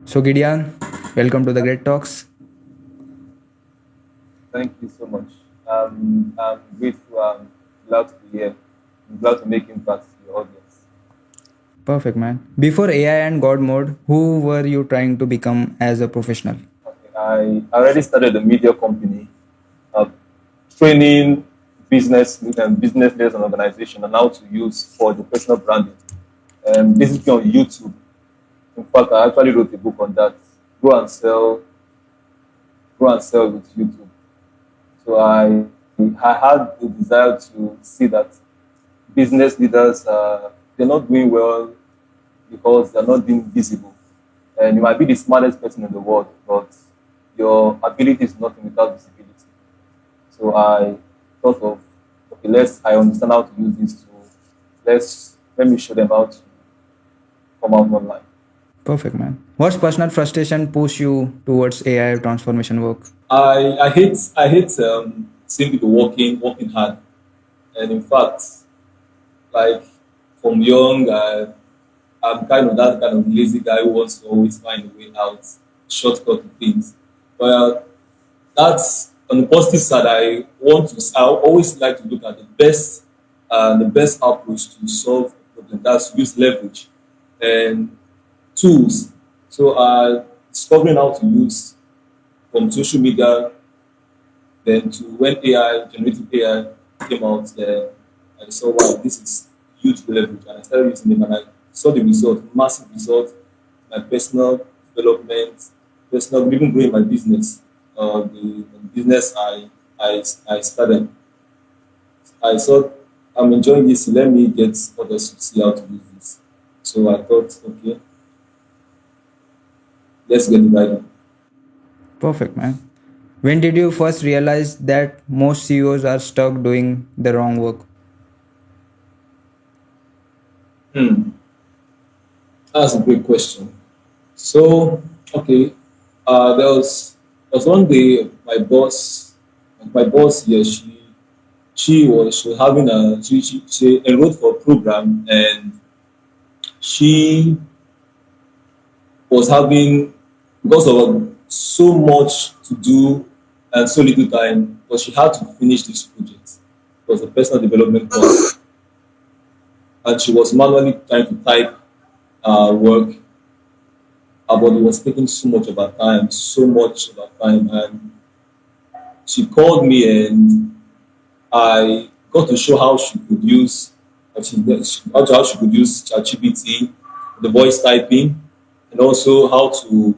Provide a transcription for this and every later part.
So, Gideon, welcome to the Great Talks. Thank you so much. I'm grateful. I'm glad to be here. I'm glad to make impact to your audience. Perfect, man. Before AI and God mode, who were you trying to become as a professional? Okay, I already started a media company, uh, training business leaders and organization on how to use for the personal branding. Basically on YouTube. In fact, I actually wrote a book on that. Grow and sell, grow and sell with YouTube. So I had the desire to see that business leaders they're not doing well because they're not being visible. And you might be the smartest person in the world, but your ability is nothing without visibility. So I thought of, okay, I understand how to use this tool. Let me show them how to come out online. Perfect, man. What's personal frustration push you towards AI transformation work? I hate seeing people working hard, and in fact, like from young, I'm kind of that kind of lazy guy who wants to always find a way out, shortcut to things. But that's on the positive side. I always like to look at the best approach to solve a problem. That's to use leverage and tools. So, discovering how to use from social media. Then to when generative AI came out, then I saw wow, this is huge leverage, and I started using them, and I saw the result, massive result, my personal development, personal even growing my business. The business I started, I thought I'm enjoying this. Let me get others to see how to use this. So I thought, okay, let's get it right. Perfect, man. When did you first realize that most CEOs are stuck doing the wrong work? Hmm, that's a great question. So, okay, there was one day my boss here, she was having she enrolled for a program, and she was having, because of so much to do and so little time, but she had to finish this project. It was a personal development course, and she was manually trying to type work. Her body was taking so much of her time, and she called me, and I got to show how she could use how she could use ChatGPT, the voice typing, and also how to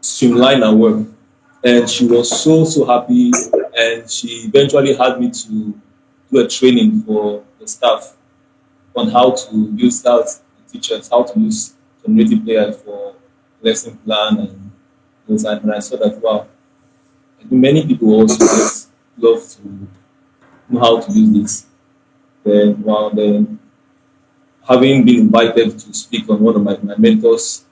streamline her work. And she was so happy, and she eventually had me to do a training for the staff on how to use that, the teachers, how to use generative AI for lesson plan and those. And I saw that wow, I think many people also just love to know how to use this. Then having been invited to speak on one of my mentors'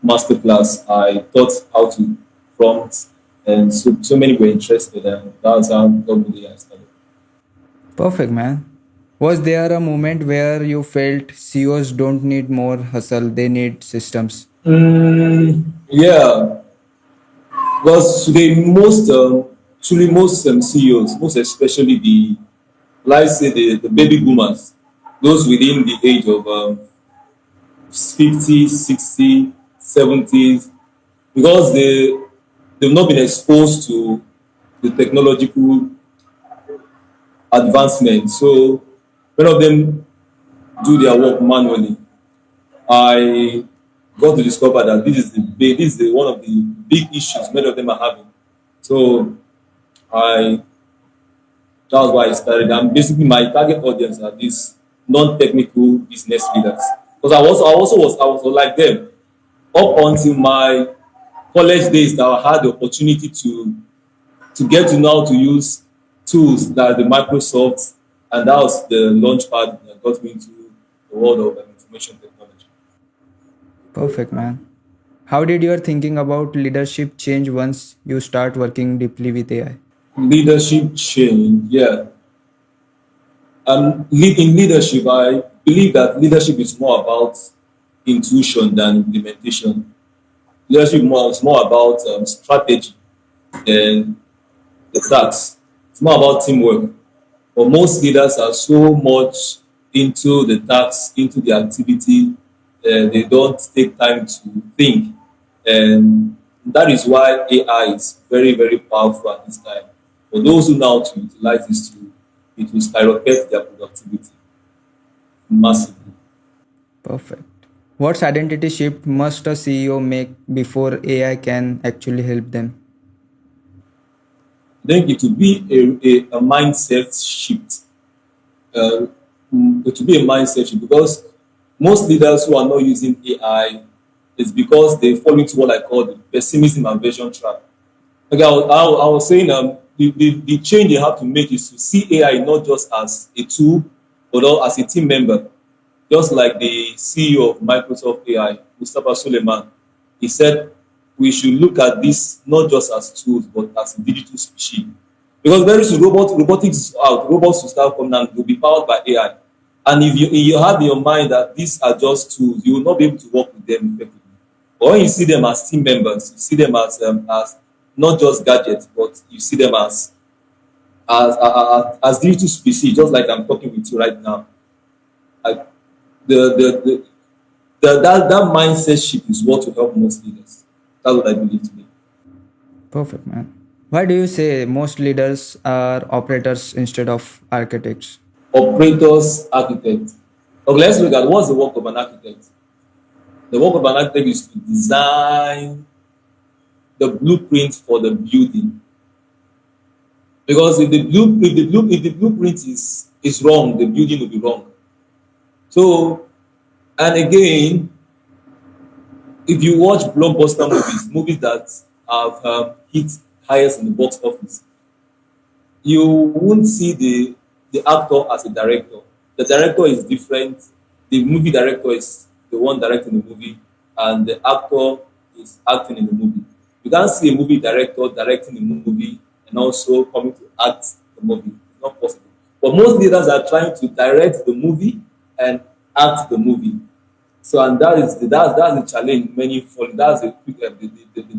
masterclass, I taught how to prompt, and so many were interested, and that was how probably I started. Perfect, man. Was there a moment where you felt CEOs don't need more hustle, they need systems? Yeah, because today most CEOs, most especially let's say the baby boomers, those within the age of 50, 60, 70s, because they've not been exposed to the technological advancement. So many of them do their work manually. I got to discover that this is one of the big issues many of them are having. So I that's why I started. And basically my target audience are these non-technical business leaders. Because I was like them up until my college days, that I had the opportunity to get to know how to use tools like the Microsoft, and that was the launch pad that got me into the world of information technology. Perfect, man. How did your thinking about leadership change once you start working deeply with AI? Leadership change, yeah. In leadership, I believe that leadership is more about intuition than implementation. Leadership more, is more about strategy than the task. It's more about teamwork. But most leaders are so much into the task, into the activity, they don't take time to think. And that is why AI is very, very powerful at this time. For those who know how to utilize this tool, it will skyrocket their productivity massively. Perfect. What identity shift must a CEO make before AI can actually help them? I think it will be a mindset shift. Uh, it will be a mindset shift because most leaders who are not using AI is because they fall into what I call the pessimism and version trap. Like I was saying, the change they have to make is to see AI not just as a tool, but also as a team member. Just like the CEO of Microsoft AI, Mustafa Suleiman, he said we should look at this not just as tools, but as a digital species. Because very soon robotics is out, robots will start coming and will be powered by AI. And if you have in your mind that these are just tools, you will not be able to work with them effectively. But when you see them as team members, you see them as not just gadgets, but you see them as digital species, just like I'm talking with you right now. Like the the, the, that mindset shift is what will help most leaders. That's what I believe today. Perfect, man. Why do you say most leaders are operators instead of architects? Operators, architects. Okay, let's look at what's the work of an architect. The work of an architect is to design the blueprint for the building. Because if the blueprint is wrong, the building will be wrong. So, and again, if you watch blockbuster movies, movies that have hit highest in the box office, you won't see the actor as a director. The director is different. The movie director is the one directing the movie, and the actor is acting in the movie. You can't see a movie director directing the movie and also coming to act the movie. It's not possible. But most leaders are trying to direct the movie and act the movie. So, and that's the challenge many fall. That's the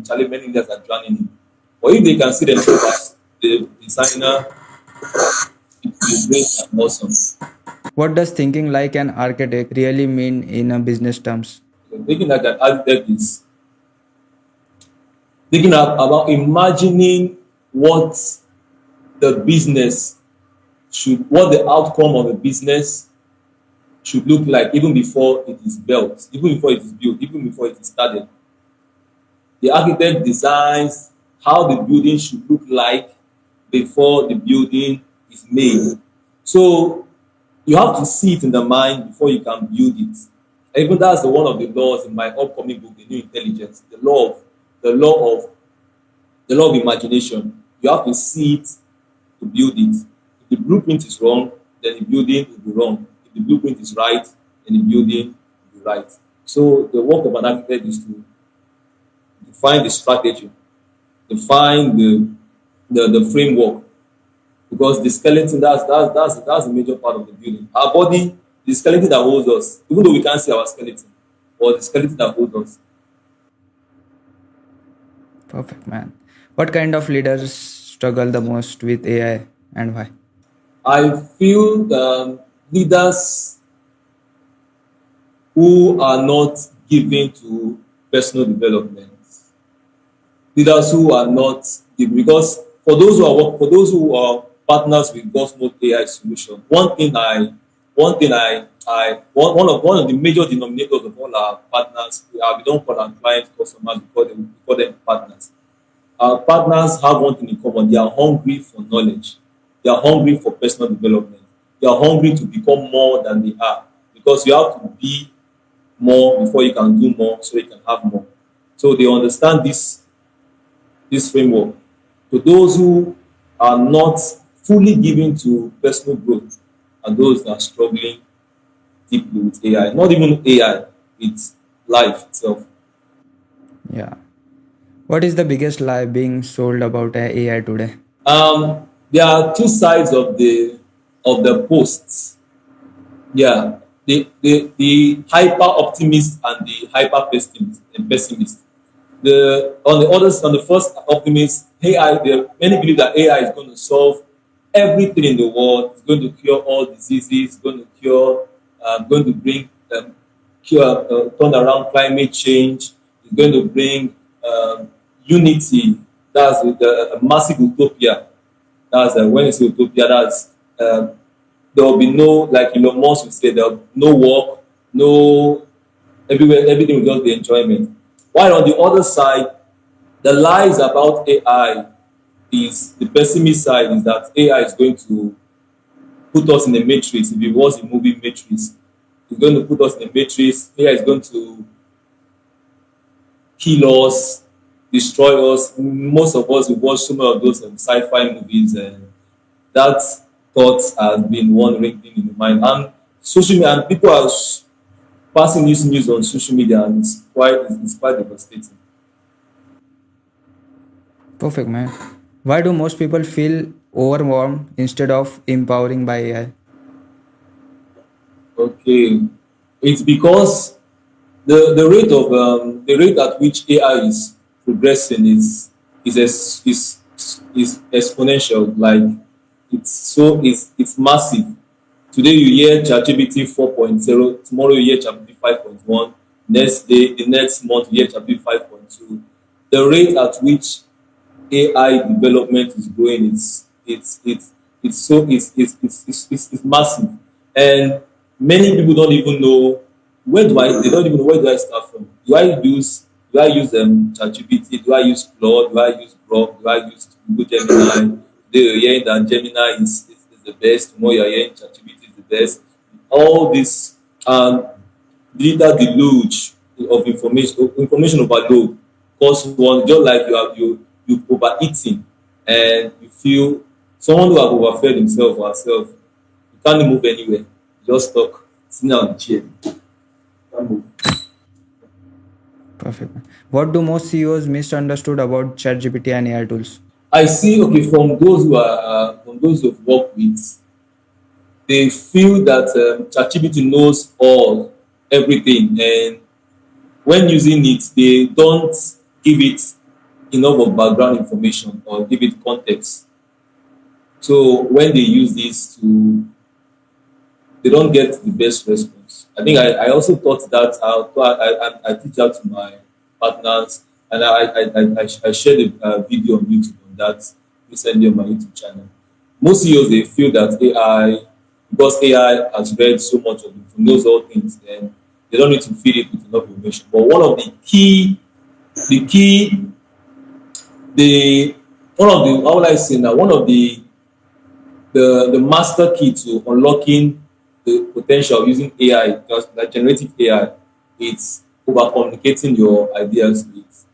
challenge many leaders are drowning in. But if they can see themselves as the designer, it will be great and awesome. What does thinking like an architect really mean in a business terms? So thinking like an architect is thinking about imagining what the business what the outcome of the business should look like even before it is built, even before it is built, even before it is started. The architect designs how the building should look like before the building is made. So you have to see it in the mind before you can build it. Even that's one of the laws in my upcoming book, The New Intelligence, the law of the law of imagination. You have to see it to build it. If the blueprint is wrong, then the building will be wrong. If the blueprint is right, then the building will be right. So the work of an architect is to define the strategy, define the framework, because the skeleton that's a major part of the building. Our body, the skeleton that holds us, even though we can't see our skeleton, or the skeleton that holds us. Perfect, man. What kind of leaders struggle the most with AI and why? I feel leaders who are not given to personal development, leaders who are not given, because for those who are partners with God's Mode AI solution, one of the major denominators of all our partners, we don't call our clients customers, we call them partners. Our partners have one thing in common. They are hungry for knowledge. They are hungry for personal development. They are hungry to become more than they are, because you have to be more before you can do more, so you can have more. So they understand this framework. To those who are not fully given to personal growth and those that are struggling deeply with AI, not even AI, it's life itself. Yeah. What is the biggest lie being sold about AI today? There are two sides of the posts. Yeah. the hyper optimist and the hyper pessimist. The on the others on the first optimist, AI, many believe that AI is going to solve everything in the world. It's going to cure all diseases. Going to cure, going to bring cure, turn around climate change. It's going to bring unity. That's a massive utopia. That's when it's utopia. That's there will be no, like Elon Musk would say, there will be no work, no everywhere, everything will just be enjoyment. While on the other side, the lies about AI is the pessimist side is that AI is going to put us in a matrix. If it was a movie Matrix, it's going to put us in a matrix. AI is going to kill us, destroy us. Most of us will watch some of those sci-fi movies, and that thought has been one thing in the mind. And social media, and people are passing this news on social media, and it's quite devastating. Perfect, man. Why do most people feel overwhelmed instead of empowering by AI? Okay, it's because the rate at which AI is progressing is exponential. Like it's massive. Today you hear ChatGPT 4.0, tomorrow you hear ChatGPT 5.1, next day, the next month you hear ChatGPT 5.2. The rate at which AI development is growing it's so it's massive, and many people don't even know where do I they don't even know where do I start from. Do I use ChatGPT? Do I use Claude? Do I use Grok? Do I use Google Gemini? Today you're hearing that Gemini is the best. Tomorrow you're hearing ChatGPT is the best. All this digital deluge of information overload cause one just like you overeating and you feel someone who have overfed himself or herself, you can't move anywhere. You just stuck sitting on the chair. You can't move. Perfect. What do most CEOs misunderstood about ChatGPT and AI tools? I see, okay, from those who've worked with, they feel that ChatGPT knows all everything, and when using it, they don't give it enough of background information or give it context. So when they use this to, they don't get the best response. I think I also taught that out. I teach that to my partners, and I shared a video on YouTube on that recently on my YouTube channel. Most CEOs they feel that AI, because AI has read so much of it, knows all things, and they don't need to feed it with enough information. But one of the key, the one of the how will I say now, one of the master key to unlocking the potential of using AI, just like generative AI, it's over communicating your ideas with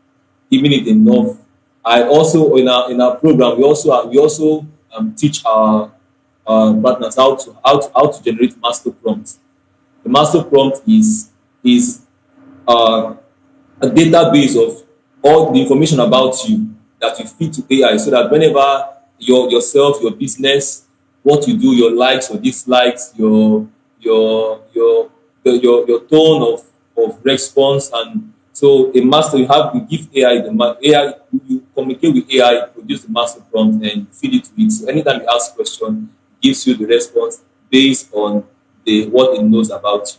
giving it enough. I also in our program we also teach our partners how to generate master prompts. The master prompt is uh, a database of all the information about you that you feed to AI, so that whenever yourself, your business, what you do, your likes or dislikes, your tone of response, and so a master you have you give AI AI, you communicate with AI, produce the master prompt and feed it to it. So anytime you ask question, it gives you the response based on the what it knows about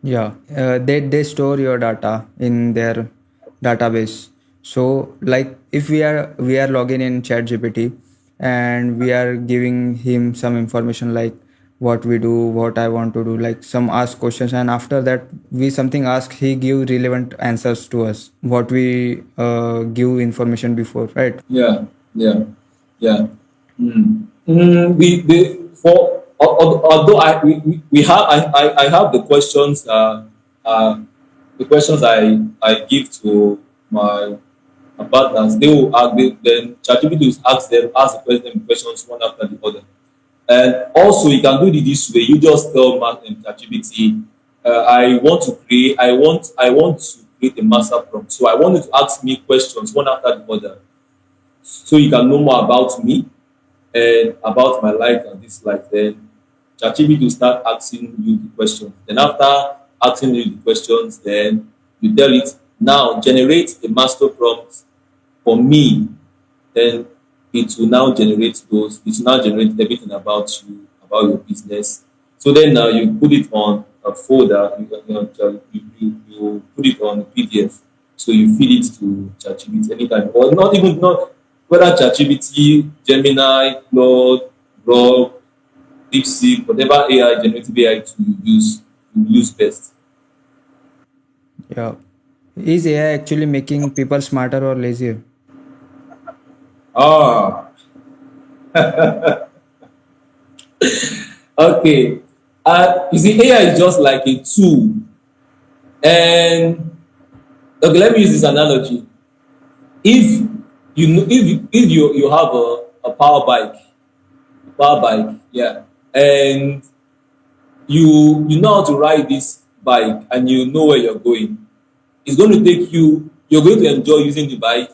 you. Yeah, they store your data in their database. So like if we are logging in ChatGPT and we are giving him some information like what we do, what I want to do, like some ask questions, and after that we something ask, he give relevant answers to us what we give information before, right? Yeah, yeah, yeah. Although we have I have the questions I give to my partners. They will ask then ChatGPT will ask the questions one after the other. And also you can do it this way. You just tell ChatGPT, I want to create a master prompt. So I want you to ask me questions one after the other, so you can know more about me and about my life and dislike. Then ChatGPT will start asking you the questions. Then after asking you the questions, then you tell it, now generate a master prompt for me. Then it will now generate those. It will now generate everything about you, about your business. So then now you put it on a folder. You put it on a PDF. So you feed it to ChatGPT anytime, or not even not whether ChatGPT, Gemini, Claude, Grok, DeepSeek, whatever AI, generative AI tool you use best. Yeah. Is AI actually making people smarter or lazier? Ah, okay. You see, AI is just like a tool, and okay, let me use this analogy. If you have a power bike, yeah, and you know how to ride this bike, and you know where you're going, it's going to take you. You're going to enjoy using the bike,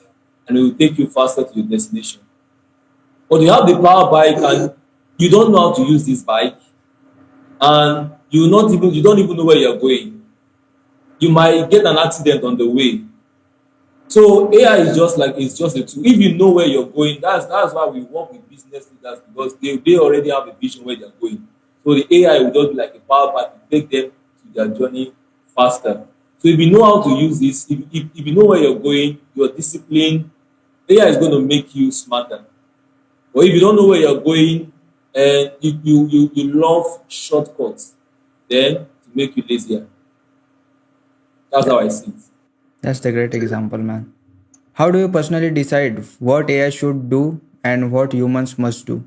and it will take you faster to your destination. But you have the power bike, and you don't know how to use this bike, and you don't even know where you're going. You might get an accident on the way. So AI is just like it's just a tool. If you know where you're going, that's why we work with business leaders, because they already have a vision where they're going. So the AI will just be like a power back to take them to their journey faster. So if you know how to use this, if you know where you're going, you're disciplined, AI is going to make you smarter. But if you don't know where you're going and you love shortcuts, then to make you lazier. That's how I see it. That's the great example, man. How do you personally decide what AI should do and what humans must do?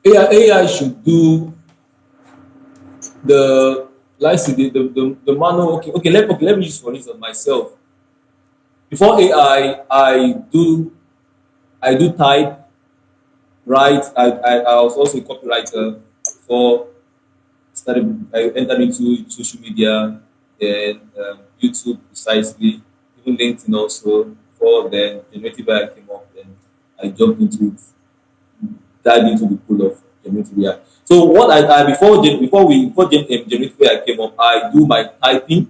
AI should do the let's see the manual. Okay, let me use for instance myself. Before AI, I do type, write. I was also a copywriter before started. I entered into social media, then YouTube precisely, even LinkedIn also. Before then, generative AI came up, then I jumped into it, dive into the pool of generative AI. So what I before generative AI came up, I do my typing.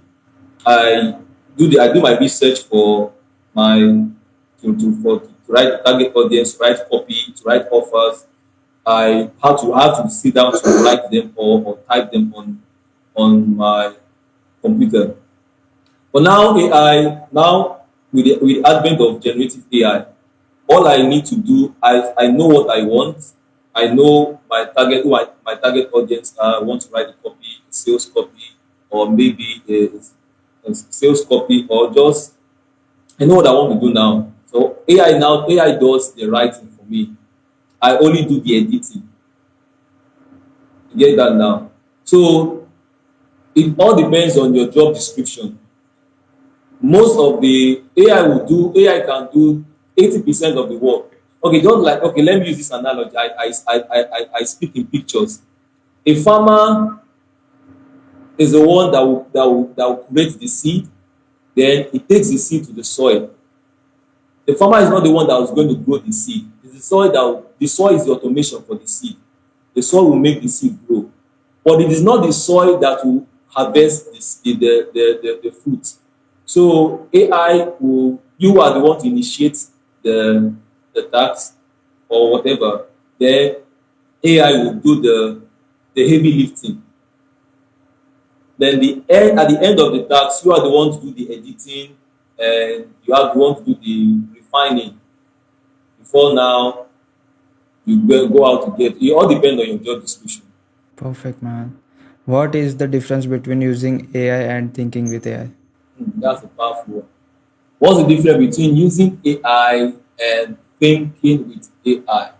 I do my research for my to write target audience, write copy, to write offers. I have to sit down to write them or type them on my computer. But now AI, now with the advent of generative AI, all I need to do, I know what I want. I know my target, my target audience are. I want to write a copy, a sales copy, or maybe a sales copy, or just I know what I want to do now. So AI does the writing for me. I only do the editing. You get that now. So it all depends on your job description. Most of the AI can do 80% of the work. Okay, don't like okay, let me use this analogy. I speak in pictures. A farmer is the one that will create the seed, then he takes the seed to the soil. The farmer is not the one that is going to grow the seed. It's the soil is the automation for the seed. The soil will make the seed grow. But it is not the soil that will harvest the fruit. So AI will, you are the one to initiate the task or whatever. Then AI will do the heavy lifting. Then at the end of the task, you are the one to do the editing, and you are the one to do the refining. Before now, you go out to get. It all depends on your job description. Perfect, man. What is the difference between using AI and thinking with AI? That's a powerful one. What's the difference between using AI and thinking with AI?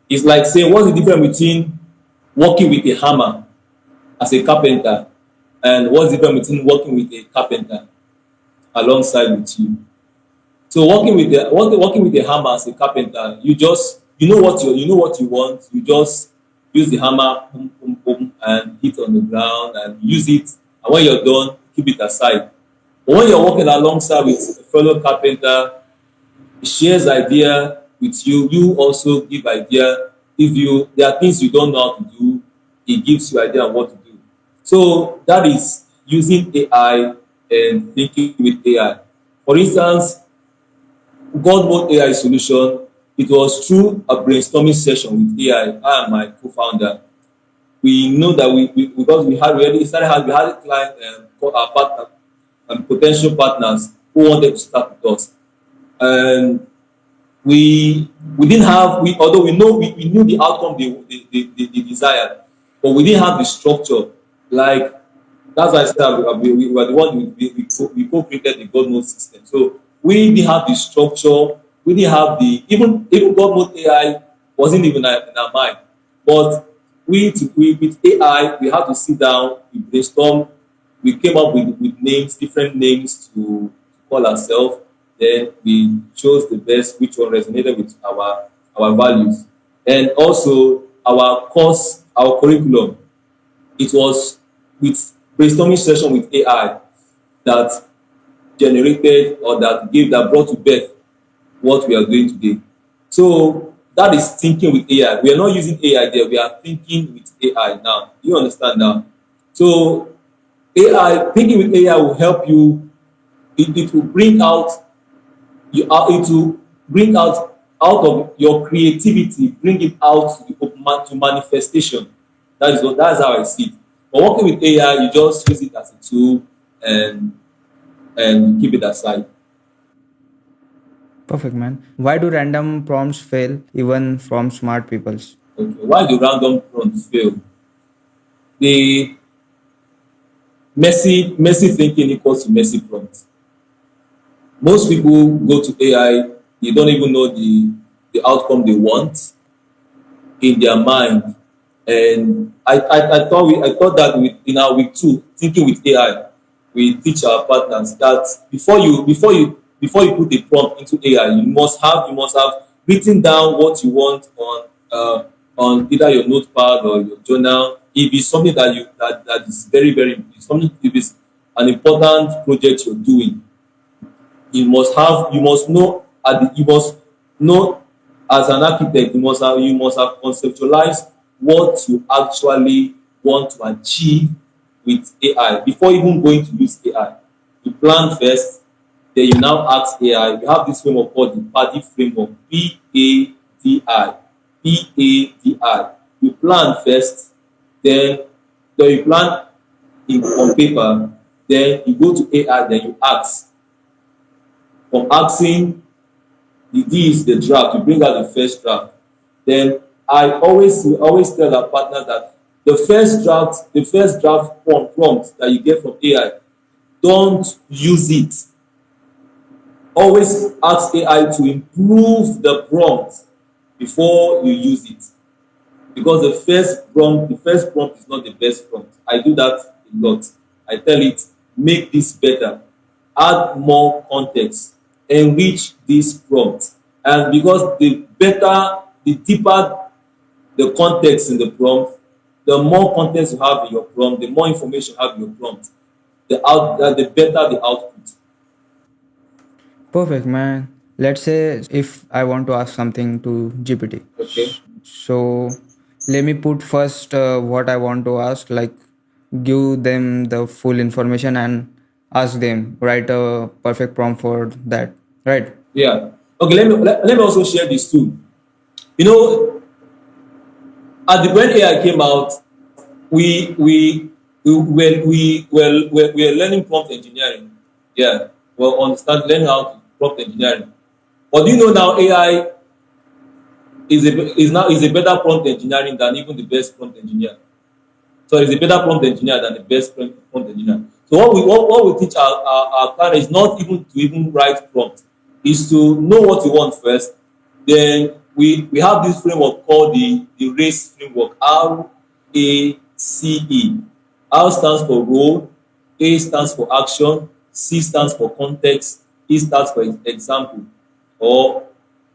It's like saying, what's the difference between working with a hammer as a carpenter and what's the difference between working with a carpenter alongside with you? So working with a hammer as a carpenter, you know what you want. You just use the hammer, boom, boom, boom, and hit on the ground and use it. And when you're done, keep it aside. But when you're working alongside with a fellow carpenter, he shares idea with you. You also give idea. If you there are things you don't know how to do, it gives you idea on what to do. So that is using AI and thinking with AI. For instance, God mode AI solution, it was through a brainstorming session with AI. I and my co-founder. We know that we because we had already started we had client our partner potential partners who wanted to start with us. And we didn't have we although we knew the outcome they desired, but we didn't have the structure. Like that's why I said we were the one we co-created the God mode system. So we didn't have the structure, we didn't have the even God mode AI wasn't even in our mind. But we with AI we had to sit down, we brainstorm, we came up with names, different names to call ourselves. Then we chose the best, which one resonated with our values, and also our course, our curriculum. It was with brainstorming session with AI that generated or that brought to birth what we are doing today. So that is thinking with AI. We are not using AI there. We are thinking with AI now. You understand now? So AI thinking with AI will help you. It will bring out it will bring out of your creativity, bring it out to manifestation. That's how I see it. But working with AI, you just use it as a tool and keep it aside. Perfect, man. Why do random prompts fail even from smart peoples? Okay. Why do random prompts fail? The messy thinking equals to messy prompts. Most people go to AI, they don't even know the outcome they want in their mind. And I thought that in our week two, thinking with AI, we teach our partners that before you put a prompt into AI, you must have written down what you want on either your notepad or your journal. If it's something that is very something, if it's an important project you're doing, you must know you must know as an architect, you must have conceptualized what you actually want to achieve with AI before even going to use AI. You plan first, then you now ask AI. We have this framework called the PADI framework, PADI. PADI. You plan first, then you plan on paper, then you go to AI, then you ask. From asking, this is the draft, you bring out the first draft. Then I always tell our partner that the first draft prompt that you get from AI, don't use it. Always ask AI to improve the prompt before you use it. Because the first prompt is not the best prompt. I do that a lot. I tell it, make this better, add more context, enrich this prompt. And because the deeper the context in the prompt, the more context you have in your prompt, the more information you have in your prompt, the better the output. Perfect, man. Let's say if I want to ask something to GPT. Okay. So let me put first what I want to ask, like give them the full information and ask them, write a perfect prompt for that. Right? Yeah. Okay, let me also share this too. You know, when AI came out, we were learning prompt engineering. Yeah, well, understand learning how to prompt engineering. But do you know now AI is a better prompt engineering than even the best prompt engineer. So it's a better prompt engineer than the best prompt engineer. So what we teach our client is not even to even write prompt, is to know what you want first. Then we have this framework called the RACE framework, RACE. R stands for role, A stands for action, C stands for context, E stands for example or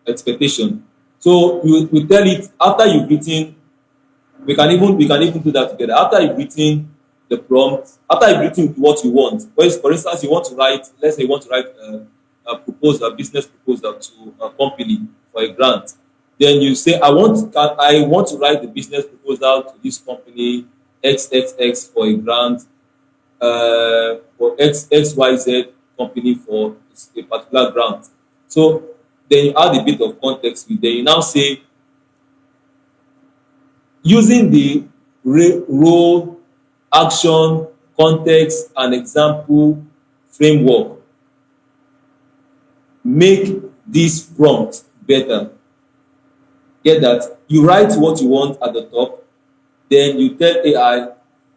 expectation. So we tell it after you've written, we can even do that together. After you've written the prompt, after you've written what you want, for instance, you want to write, let's say you want to write a business proposal to a company for a grant. Then you say, I want to write the business proposal to this company XXX for a grant, for XYZ company for a particular grant. So then you add a bit of context with, then you now say, using the role, action, context, and example framework, make this prompt better. Get that? You write what you want at the top, then you tell AI,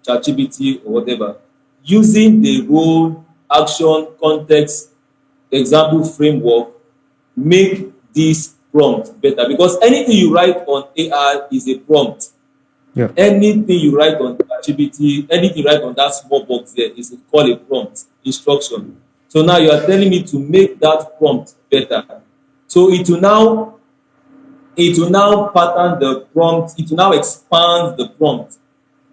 ChatGPT, or whatever, using the role, action, context, example framework, make this prompt better. Because anything you write on AI is a prompt. Yeah. Anything you write on ChatGPT, anything you write on that small box there is called a prompt instruction. So now you are telling me to make that prompt better. So it will now pattern the prompt, it will now expand the prompt,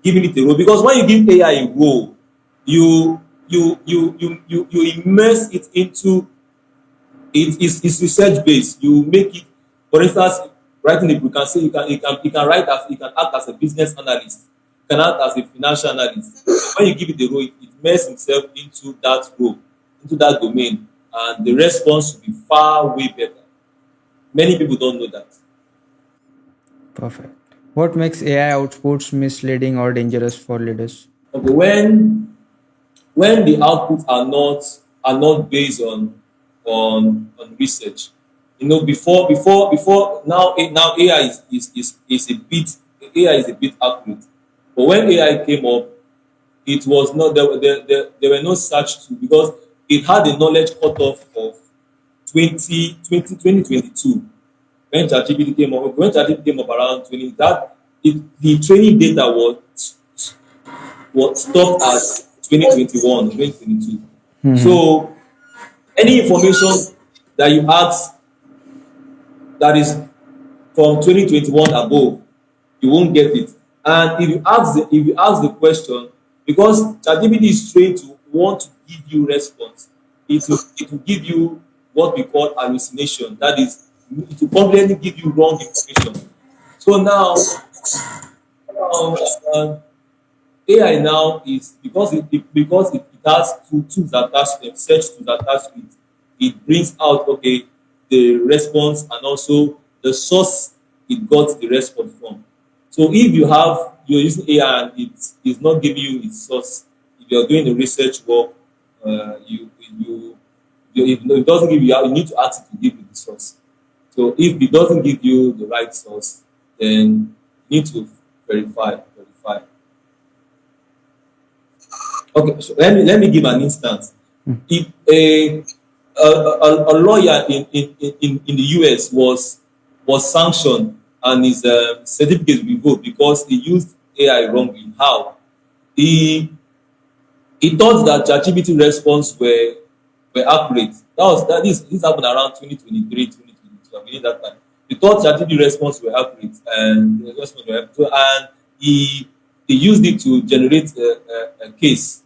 giving it a role. Because when you give AI a role, you immerse it into it's research based. You make it, for instance, writing a book, you can say you can act as a business analyst, you can act as a financial analyst. So when you give it the role, it immerses himself into that role, into that domain, and the response will be far way better. Many people don't know that. Perfect. What makes AI outputs misleading or dangerous for leaders? Okay, when the outputs are not based on research. Before now AI is a bit AI is a bit accurate. But when AI came up, it was not there were no such tool, because it had a knowledge cutoff of 2022 when ChatGPT came up. When ChatGPT came up around 20, the training data was stopped at 2021, 2022. So any information that you ask that is from 2021 above, you won't get it. And if you ask the question, because ChatGPT is trained to want to give you response, it will give you what we call hallucination. That is, it will completely give you wrong information. So now AI now is, because it has two tools attached to them, search tools attached to it. It brings out, okay, the response and also the source it got the response from. So if you're using AI and it is not giving you its source, if you're doing the research work, if it doesn't give you, you need to ask it to give you the source. So if it doesn't give you the right source, then you need to verify. Okay, so let me give an instance. If a lawyer in the US was sanctioned and his certificate revoked because he used AI wrongly. How? He thought that ChatGPT response were accurate. This happened around 2023, 2022. I mean that time. He thought ChatGPT response were accurate, and the response were accurate. So, and he used it to generate a case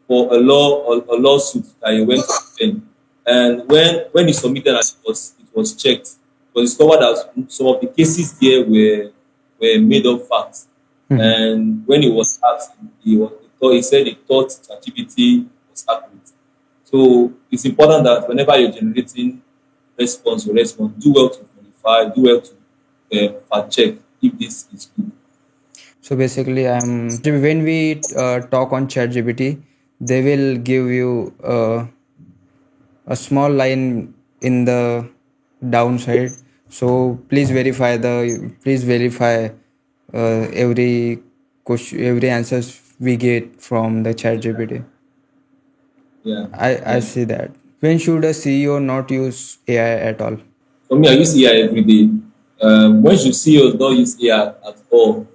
for a lawsuit that he went to defend. And when he submitted and it was checked, it was discovered that some of the cases there were made up facts. And when he was asked, he said he thought ChatGPT was accurate. So it's important that whenever you're generating response, do well to verify, do well to fact check if this is good. So basically, when we talk on ChatGPT, they will give you a small line in the downside. So please verify every question, every answers we get from the ChatGPT. Yeah, I yeah. see that. When should a CEO not use AI at all? For me, I use AI every day. When should CEOs not use AI at all?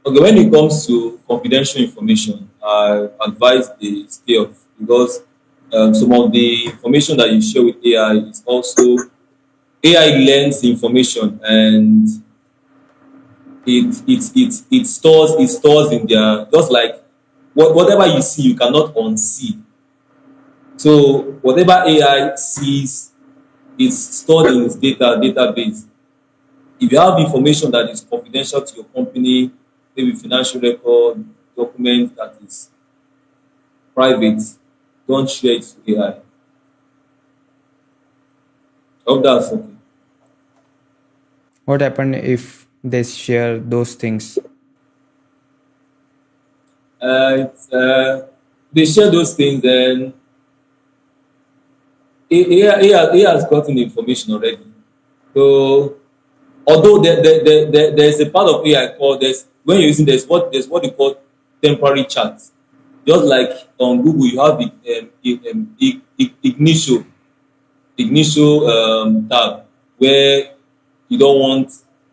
Okay, when it comes to confidential information, I advise they stay off, because some of the information that you share with AI is also AI learns the information, and it stores in their, just like whatever you see you cannot unsee. So whatever AI sees, it's stored in its database. If you have information that is confidential to your company, maybe financial record, document that is private, don't share it to AI. I hope that's okay. What happened if they share those things? They share those things, then AI has gotten the information already. So although there's a part of AI called when you're using there's what they call temporary chat. Just like on Google, you have the Ignition tab where you don't want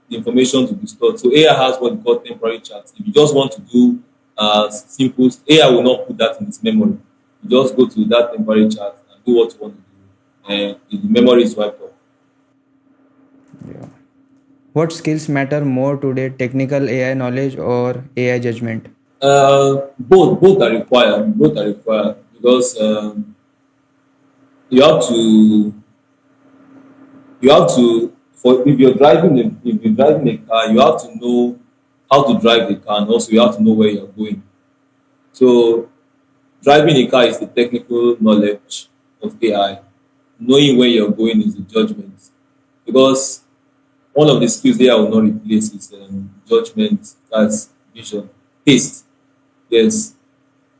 the information to be stored. So AI has what we call temporary chat. If you just want to do simple, AI will not put that in its memory. You just go to that temporary chat and do what you want to do, and the memory is wiped off. Yeah. What skills matter more today, technical AI knowledge or AI judgment? Both are required. Both are required because you have to you have to for if you're driving a car, you have to know how to drive the car, and also you have to know where you're going. So driving a car is the technical knowledge of AI. Knowing where you're going is the judgment. Because one of the skills AI will not replace is judgment, that's vision, taste. Yes.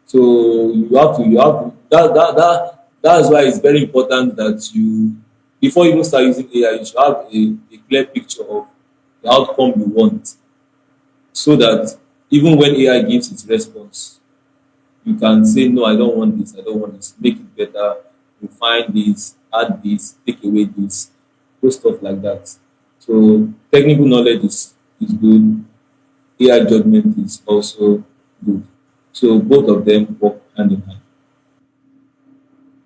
So you have to that's why it's very important that you before you even start using AI, you should have a clear picture of the outcome you want so that even when AI gives its response, you can say, no, I don't want this, I don't want this, make it better, refine this, add this, take away this, do stuff like that. So technical knowledge is good, AI judgment is also good. So both of them work hand in hand.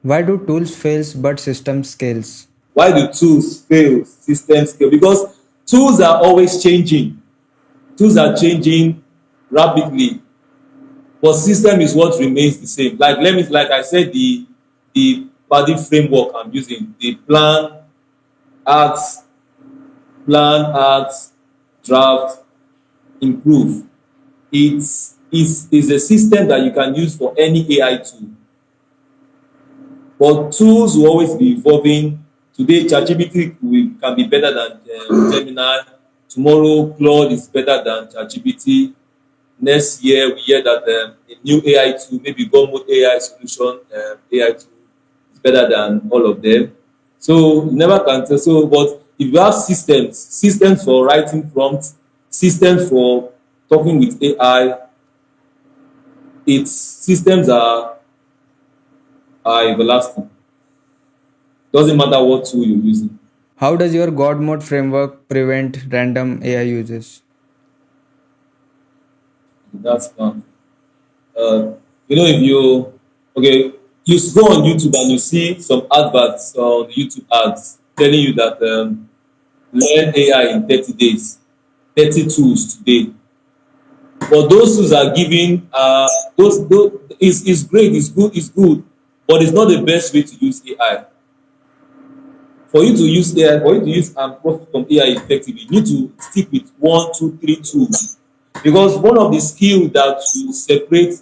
Why do tools fails but system scales? Why do tools fail, systems fail? Because tools are always changing. Tools are changing rapidly, but system is what remains the same. Like I said, the body framework I'm using, the act, act, draft, improve. It's a system that you can use for any AI tool. But tools will always be evolving. Today, can be better than Gemini. Tomorrow, Claude is better than ChatGPT. Next year, we hear that a new AI tool, maybe Go AI solution, AI tool is better than all of them. So you never can tell. So, but if you have systems for writing prompts, systems for talking with AI, its systems are everlasting. Doesn't matter what tool you're using. How does your God mode framework prevent random AI uses? That's fun. If you okay, you go on YouTube and you see some adverts on YouTube ads telling you that learn AI in 30 days, 30 tools today. But those tools are giving those is great, it's good, but it's not the best way to use AI. For you to use AI, for you to use and profit from AI effectively, you need to stick with one, two, three tools. Because one of the skills that will separate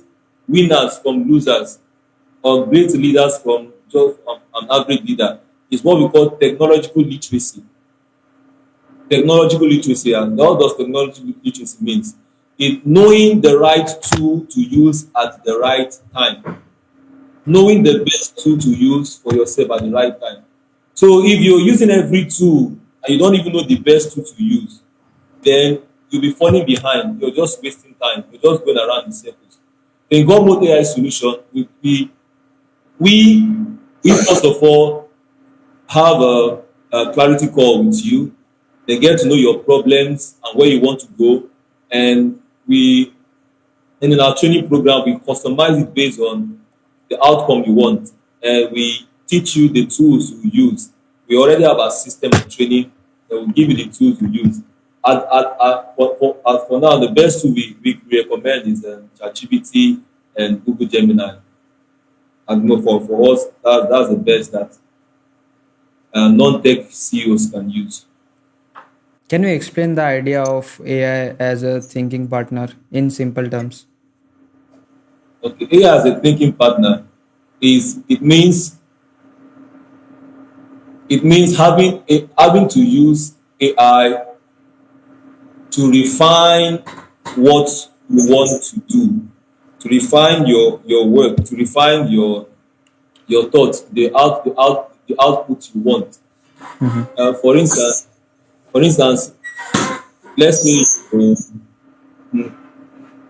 winners from losers or great leaders from just an average leader is what we call technological literacy. Technological literacy, and what does technological literacy means? It knowing the right tool to use at the right time, knowing the best tool to use for yourself at the right time. So if you're using every tool and you don't even know the best tool to use, then you'll be falling behind. You're just wasting time. You're just going around in circles. In God mode AI solution, we we first of all have a clarity call with you. They get to know your problems and where you want to go, and we and in our training program we customize it based on the outcome you want, and we teach you the tools you use. We already have a system of training that will give you the tools you use. For now, the best tool we recommend is ChatGPT and Google Gemini. And for us, that's the best that non-tech CEOs can use. Can you explain the idea of AI as a thinking partner in simple terms? Okay, AI as a thinking partner is it means having to use AI to refine what you want to do, to refine your work, to refine your thoughts, the output you want. Mhm. For instance, let's say,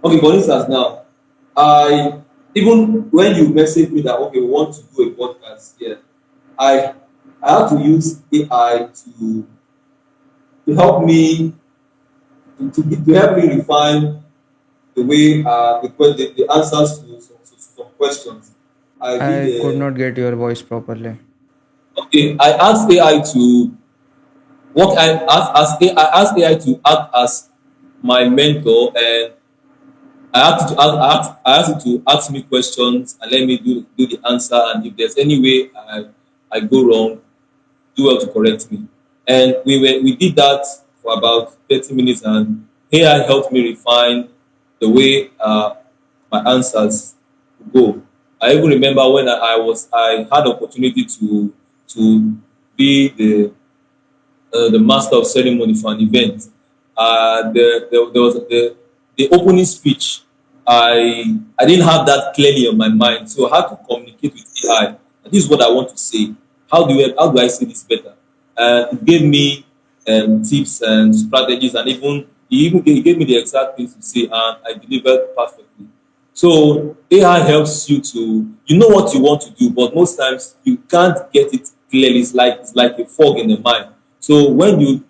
okay, for instance now, I even when you message me that okay, we want to do a podcast, yeah, I I have to use AI to help me to help me refine the way the answers to some questions. I did I could not get your voice properly. okay. I asked AI to what I asked AI to act as my mentor, and I asked it to ask me questions and let me do the answer. And if there's any way I go wrong, do well to correct me. And we did that for about 30 minutes, and AI helped me refine the way my answers go. I even remember when I had opportunity to be the master of ceremony for an event. There was the opening speech. I didn't have that clearly on my mind, so I had to communicate with AI. And this is what I want to say. How do I say this better? And it gave me tips and strategies, and he gave me the exact things to say, and I delivered perfectly. So AI helps you to you know what you want to do, but most times you can't get it clearly. It's like a fog in the mind. So when you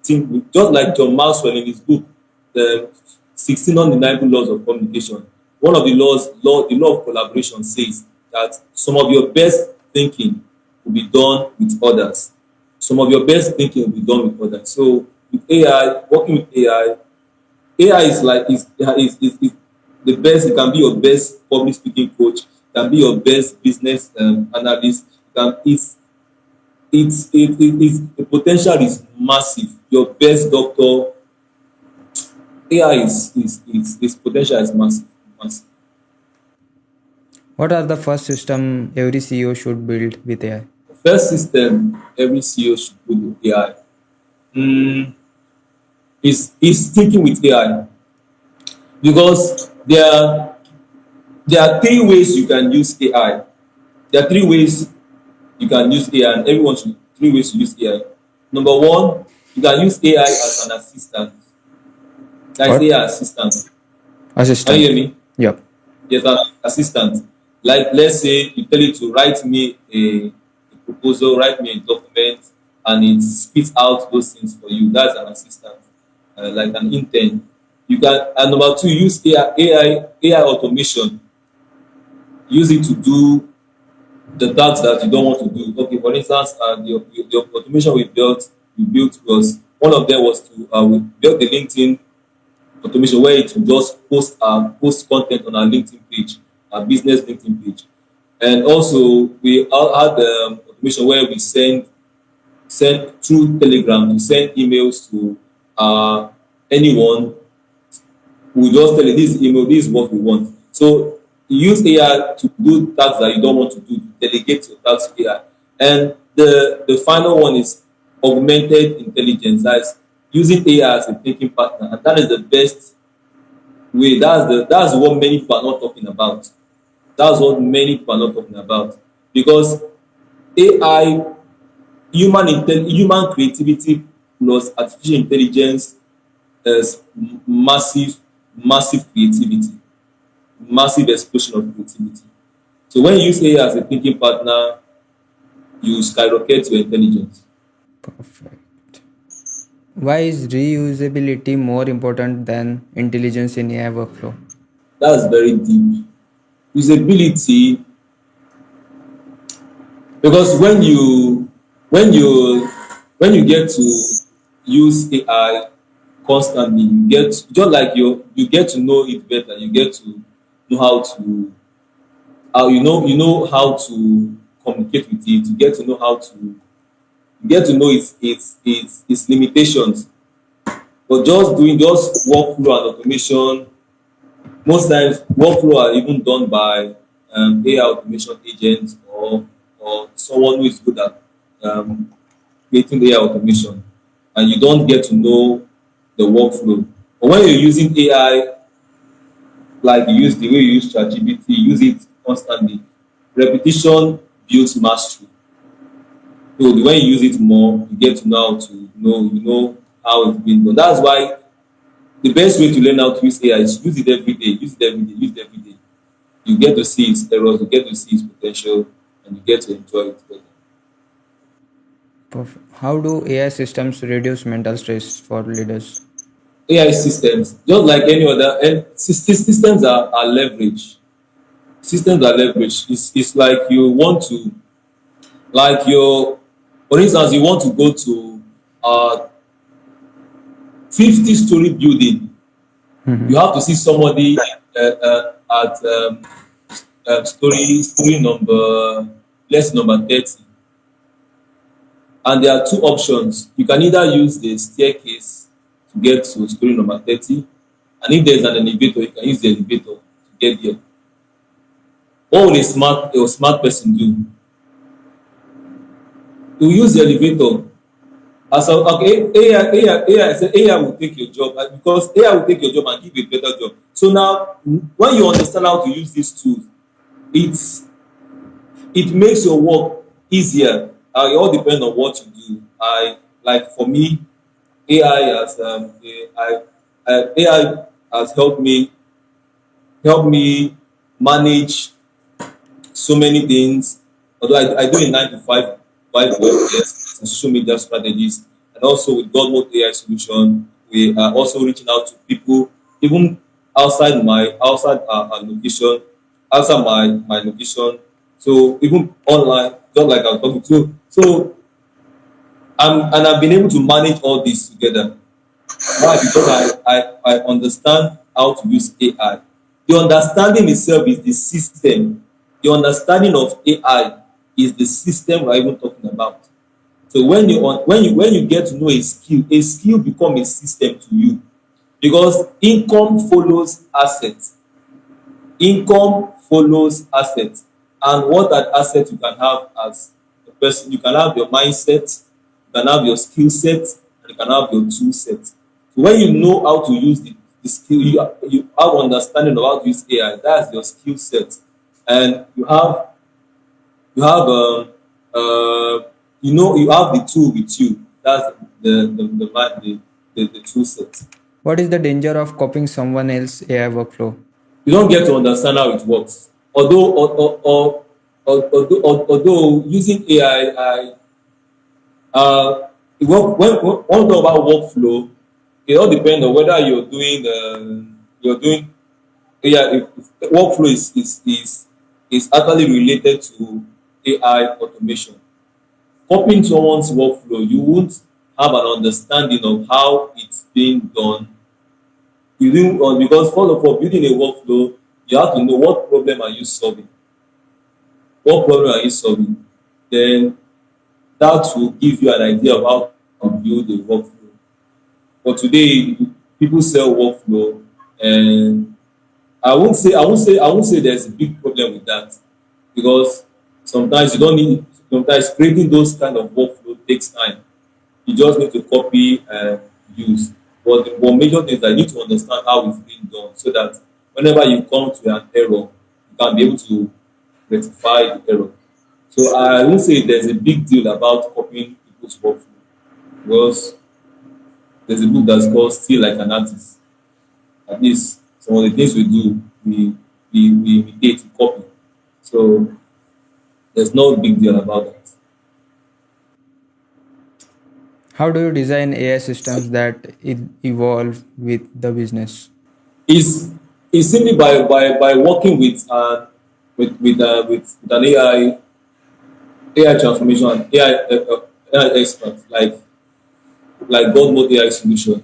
think, just like John Maxwell in his book, the 16 undeniable laws of communication, one of the law of collaboration says that some of your best thinking will be done with others. Some of your best thinking will be done with others. So with AI, working with AI is like is the best. It can be your best public speaking coach. It can be your best business analyst. It can, it's the potential is massive. Your best doctor. AI is its potential is massive. Massive. What are the first system every CEO should build with AI? First system every CEO should put with AI is thinking with AI, because there are three ways you can use AI. There are three ways you can use AI, and everyone should three ways to use AI. Number one, you can use AI as an assistant. That is What? AI assistant. Can you Assistant. hear me? Yep. Yes, an assistant. Like let's say you tell it to write me a proposal, write me a document, and it spits out those things for you. That's an assistant, like an intern. You can and number two, use AI automation. Use it to do the tasks that you don't want to do. Okay, for instance, the automation we built was one of them was to we built the LinkedIn automation where it will just post content on our LinkedIn page, our business LinkedIn page. And also we had automation where we send through Telegram to send emails to anyone. We just tell you this email, this is what we want. So you use AI to do tasks that you don't want to do, to delegate your tasks to AI. And the final one is augmented intelligence. That's using AI as a thinking partner, and that is the best way. That's what many people are not talking about. That's what many people are not talking about, because AI, human creativity plus artificial intelligence is massive creativity, massive explosion of creativity. So when you use AI as a thinking partner, you skyrocket your intelligence. Perfect. Why is reusability more important than intelligence in AI workflow? That's very deep. Usability, because when you get to use AI constantly, you get just like you get to know it better. You get to know how you know how to communicate with it. You get to know its limitations. But just workflow and automation, most times workflow are even done by AI automation agents or someone who is good at um, creating AI automation, and you don't get to know the workflow. But when you're using AI, like you use the way you use ChatGPT, use it constantly. Repetition builds mastery. So when you use it more, you get to know how to know how it's been done. That's why the best way to learn how to use AI is use it every day, use it every day, use it every day. You get to see its errors, you get to see its potential, and you get to enjoy it better. Perfect. How do AI systems reduce mental stress for leaders? AI systems, just like any other, and systems are leverage. Systems are leverage. It's like you want to, like your, for instance, you want to go to a 50-story building. You Mhm. have to see somebody at story number, let's number 30. And there are two options. You can either use the staircase to get to story number 30, and if there's an elevator, you can use the elevator to get there. What will a smart person do? To use the elevator. As a, okay, AI, say AI will take your job, and because AI will take your job and give you a better job. So now, when you understand how to use these tools, it's it makes your work easier. It all depends on what you do. I like for me, AI has AI has helped me manage so many things. Although I do a 9 to 5 work, yes, as a social media strategist, and also with God Mode AI solution, we are also reaching out to people even outside our location, outside my location. So even online, just like I was talking to. So I've been able to manage all this together. Why? Because I understand how to use AI. The understanding itself is the system. The understanding of AI is the system we're even talking about. So when you get to know a skill become a system to you, because income follows assets. Income follows assets, and what that asset you can have as a person, you can have your mindset, you can have your skill set, and you can have your tool set. So when you know how to use the skill, you have understanding of how to use AI. That's your skill set, and you have you have the tool with you. That's the tool set. What is the danger of copying someone else's AI workflow? You don't get to understand how it works. Although using AI, one thing about workflow, it all depends on whether you're doing AI. If workflow is actually related to AI automation. Copying someone's workflow, you won't have an understanding of how it's being done. You do because first of all, building a workflow, you have to know what problem are you solving. What problem are you solving? Then that will give you an idea of how to build a workflow. But today, people sell workflow, and I won't say there's a big problem with that, because sometimes you don't need. Sometimes creating those kind of workflow takes time. You just need to copy and use. But the one major thing is that you need to understand how it's being done, so that whenever you come to an error, you can be able to rectify the error. So I won't say there's a big deal about copying people's workflow, because there's a book that's called Still Like an Artist. At least some of the things we do, we imitate, we copy. So there's no big deal about that. How do you design AI systems that evolve with the business? Is simply by working with an AI transformation and AI expert like God Mode AI solution.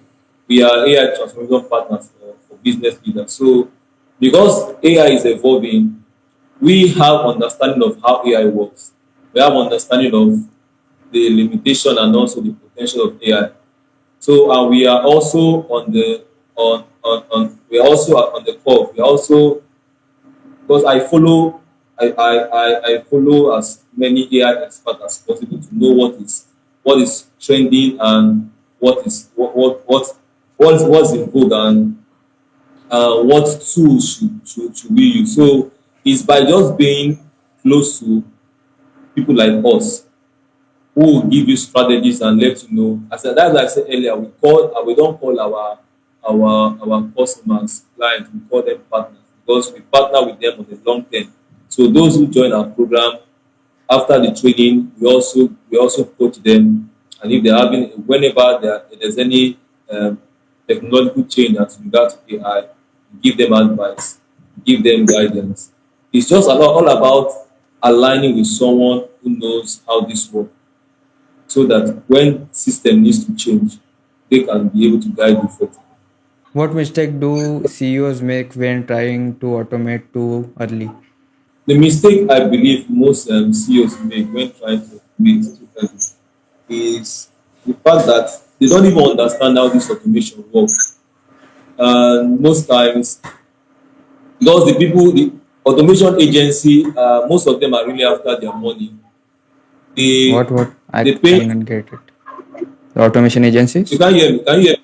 We are AI transformation partners for business leaders. So because AI is evolving, we have understanding of how AI works. We have understanding of the limitation and also the potential of AI. So and we are also on the on we are also on the call. We are also because I follow as many AI experts as possible to know what is trending and what's in vogue and what tools should we use. So it's by just being close to people like us who will give you strategies and let you know. As I, that's like I said earlier, we don't call our customers clients, we call them partners because we partner with them on the long term. So those who join our program after the training, we also coach them, and if they're having whenever there's any technological change as regards to AI, give them advice, give them guidance. It's just all about aligning with someone who knows how this works so that when system needs to change, they can be able to guide you effectively. What mistake do CEOs make when trying to automate too early? The mistake I believe most CEOs make when trying to automate too early is the fact that they don't even understand how this automation works. And most times, because the automation agency, most of them are really after their money. They What? I they pay. cannot get it. The automation You agencies? can't hear me. Can you hear me?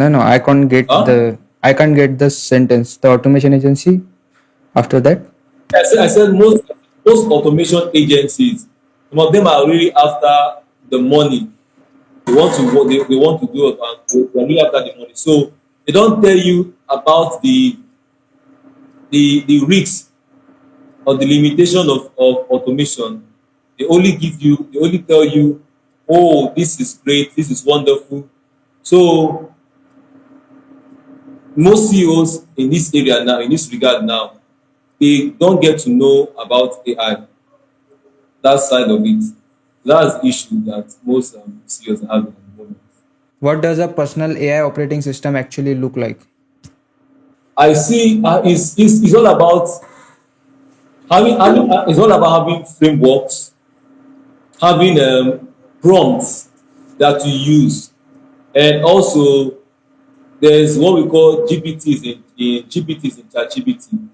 No, I can't get Huh? I can't get the sentence. The automation agency after that? I said most automation agencies, some of them are really after the money. They want to do it and they're really after the money. So they don't tell you about the risks or the limitation of automation. They only tell you, oh, this is great, this is wonderful. So most CEOs in this area now, in this regard now, they don't get to know about AI, that side of it. That's the issue that most CEOs have at the moment. What does a personal AI operating system actually look like? I see it's all about it's all about having frameworks, having prompts that you use, and also there's what we call GPTs in ChatGPT.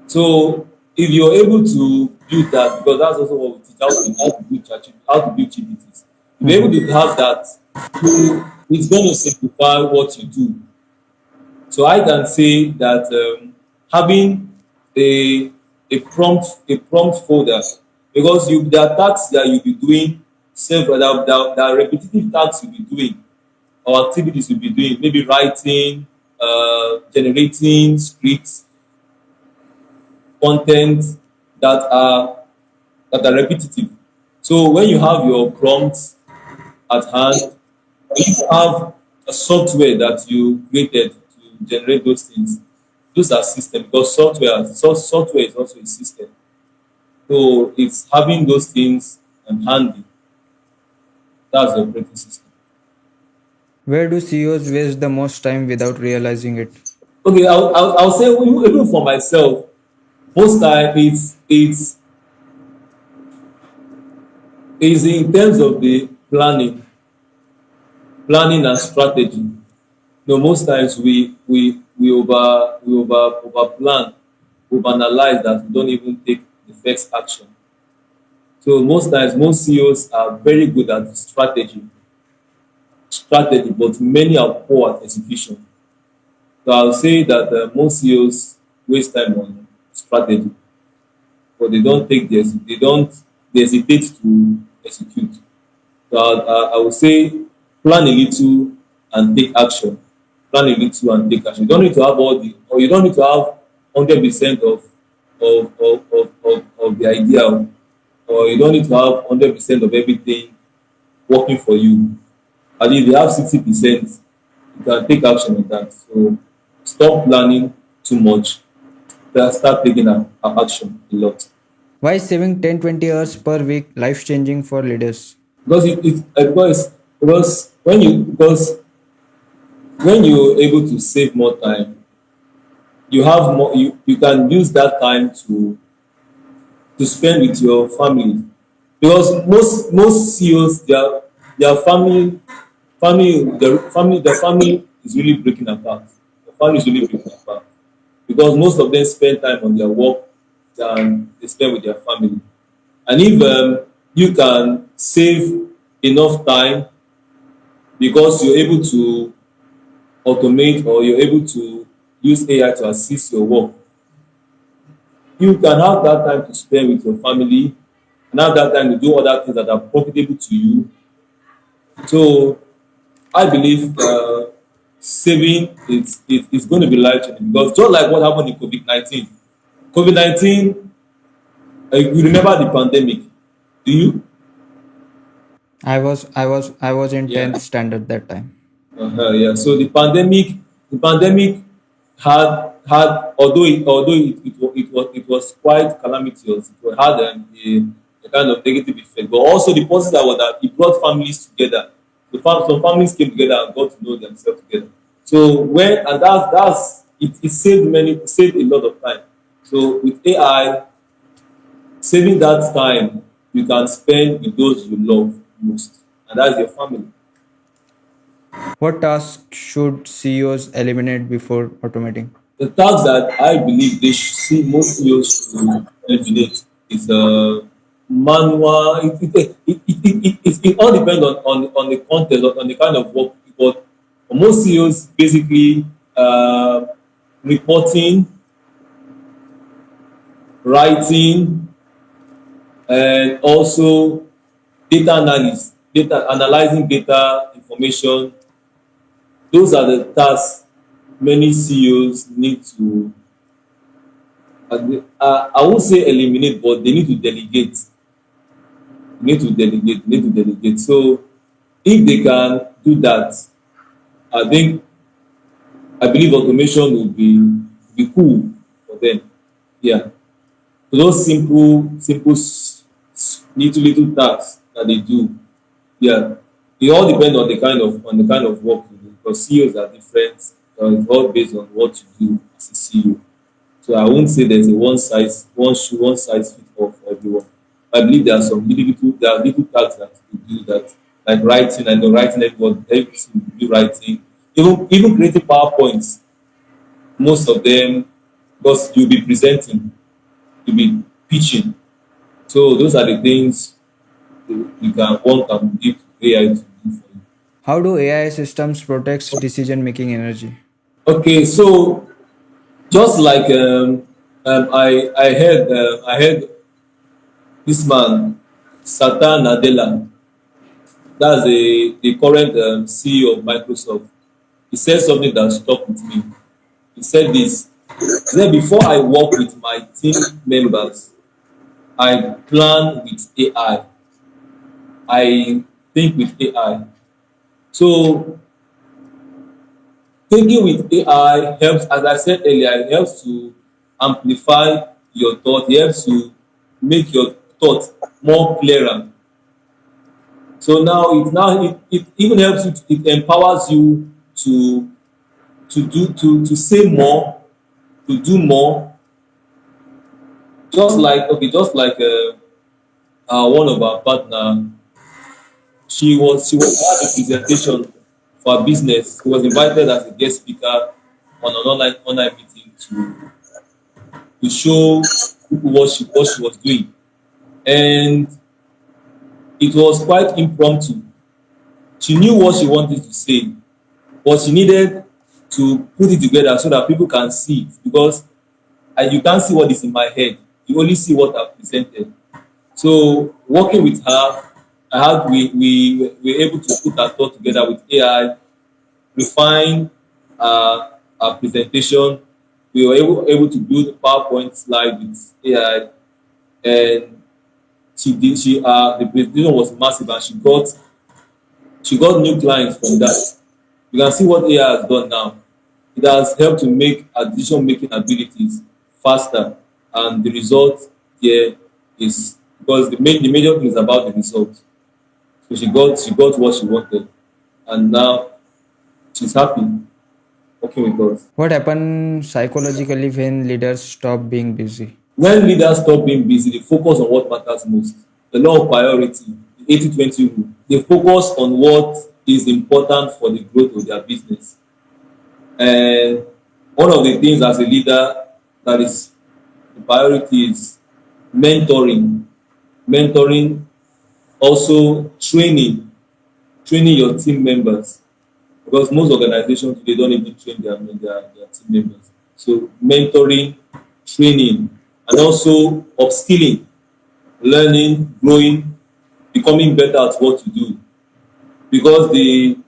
So if you're able to build that, because that's also what we teach how to build GPTs. If you're able Mhm. to have that, it's going to simplify what you do. So I can say that having a a prompt folder, because there are tasks that you'll be doing, several there are repetitive tasks you'll be doing or activities you'll be doing, maybe writing, generating scripts, content that are repetitive. So when you have your prompts at hand, you have a software that you created to generate those things. Those are systems because software is also a system. So it's having those things handy. That's the operating system. Where do CEOs waste the most time without realizing it? Okay, I'll say even for myself, most time it's in terms of the planning and strategy. Most times we over plan, over analyze that we don't even take the first action. So most times most CEOs are very good at strategy, but many are poor at execution. So I'll say that most CEOs waste time on strategy, but they don't hesitate to execute. So I would say plan a little and take action. Plan a little and take action. You don't need to have or you don't need to have 100% of the idea, or you don't need to have 100% of everything working for you. At least you have 60%, you can take action on that. So stop planning too much. Start taking action a lot. Why is saving 10-20 hours per week life changing for leaders? Because when you're able to save more time, you can use that time to spend with your family, because most CEOs, their family the family is really breaking apart. The family is really breaking apart because most of them spend time on their work than they spend with their family. And if you can save enough time because you're able to automate or you're able to use AI to assist your work, you can have that time to spend with your family and have that time to do other things that are profitable to you. So I believe saving it's going to be life changing because just like what happened in COVID-19, you remember the pandemic, do you? I was in Yeah. 10th standard that time. Yeah. So the pandemic had although it was quite calamitous. Had a kind of negative effect, but also the positive was that it brought families together. Some families came together and got to know themselves together. So it saved a lot of time. So with AI, saving that time you can spend with those you love most, and that's your family. What tasks should CEOs eliminate before automating? The task that I believe they should see most CEOs to eliminate is manual. It all depends on the content, on the kind of work. But for most CEOs, basically, reporting, writing, and also data analysis, data analyzing data information. Those are the tasks many CEOs need to. I won't say eliminate, but they need to delegate. Need to delegate. So if they can do that, I think I believe automation will be cool for them. Yeah. So those simple little tasks that they do. Yeah. It all depends on the kind of work you do because CEOs are different. It's all based on what you do as a CEO. So I won't say there's a one size fits all for everyone. I believe there are little tasks that you do that, like writing. I know writing, every do writing, even creating PowerPoints. Most of them, because you'll be presenting, you'll be pitching. So those are the things you can one can give to AI to do for you. How do AI systems protect decision making energy? Okay, so just like I heard this man Satya Nadella. That's the current CEO of Microsoft. He said something that stuck with me. He said this. He said, before I work with my team members, I plan with AI. I think with AI. So thinking with AI helps, as I said earlier, it helps to amplify your thought. It helps to make your thought more clearer. So it even helps you. It empowers you to to say more, to do more. Just like one of our partner, she was had a presentation for her business. She was invited as a guest speaker on an online meeting to show people what she was doing, and it was quite impromptu. She knew what she wanted to say, but she needed to put it together so that people can see it because you can't see what is in my head. You only see what I've presented. So working with her, we were able to put our thought together with AI, refine our presentation. We were able to build a PowerPoint slide with AI, and the presentation was massive, and she got new clients from that. You can see what AI has done now. It has helped to make our decision making abilities faster, and the result here is because the major thing is about the result. So she got what she wanted, and now she's happy working with us. What happens psychologically when leaders stop being busy? When leaders stop being busy, they focus on what matters most. The law of priority, the 80-20 rule. They focus on what is important for the growth of their business. And one of the things as a leader that is the priority is mentoring. Mentoring, also training your team members, because most organizations today don't even train their team members. So mentoring, training, and also upskilling, learning, growing, becoming better at what you do. Because the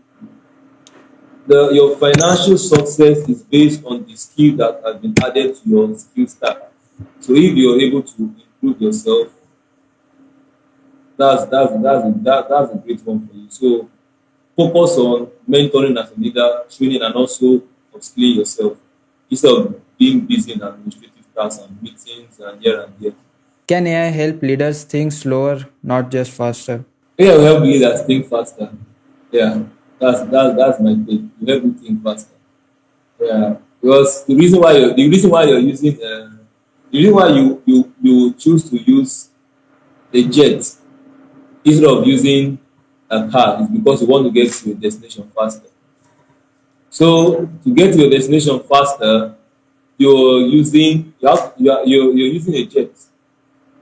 your financial success is based on the skill that has been added to your skill stack. So if you're able to improve yourself, that's a great one for you. So focus on mentoring as a leader, training, and also upskilling yourself instead of being busy in administrative tasks and meetings and here and there. Can AI help leaders think slower, not just faster? AI will help leaders think faster. Yeah, that's my take. You help me think faster. Yeah, because the reason why you're using the reason why you choose to use a jet instead of using a car is because you want to get to your destination faster. So to get to your destination faster, you're using a jet.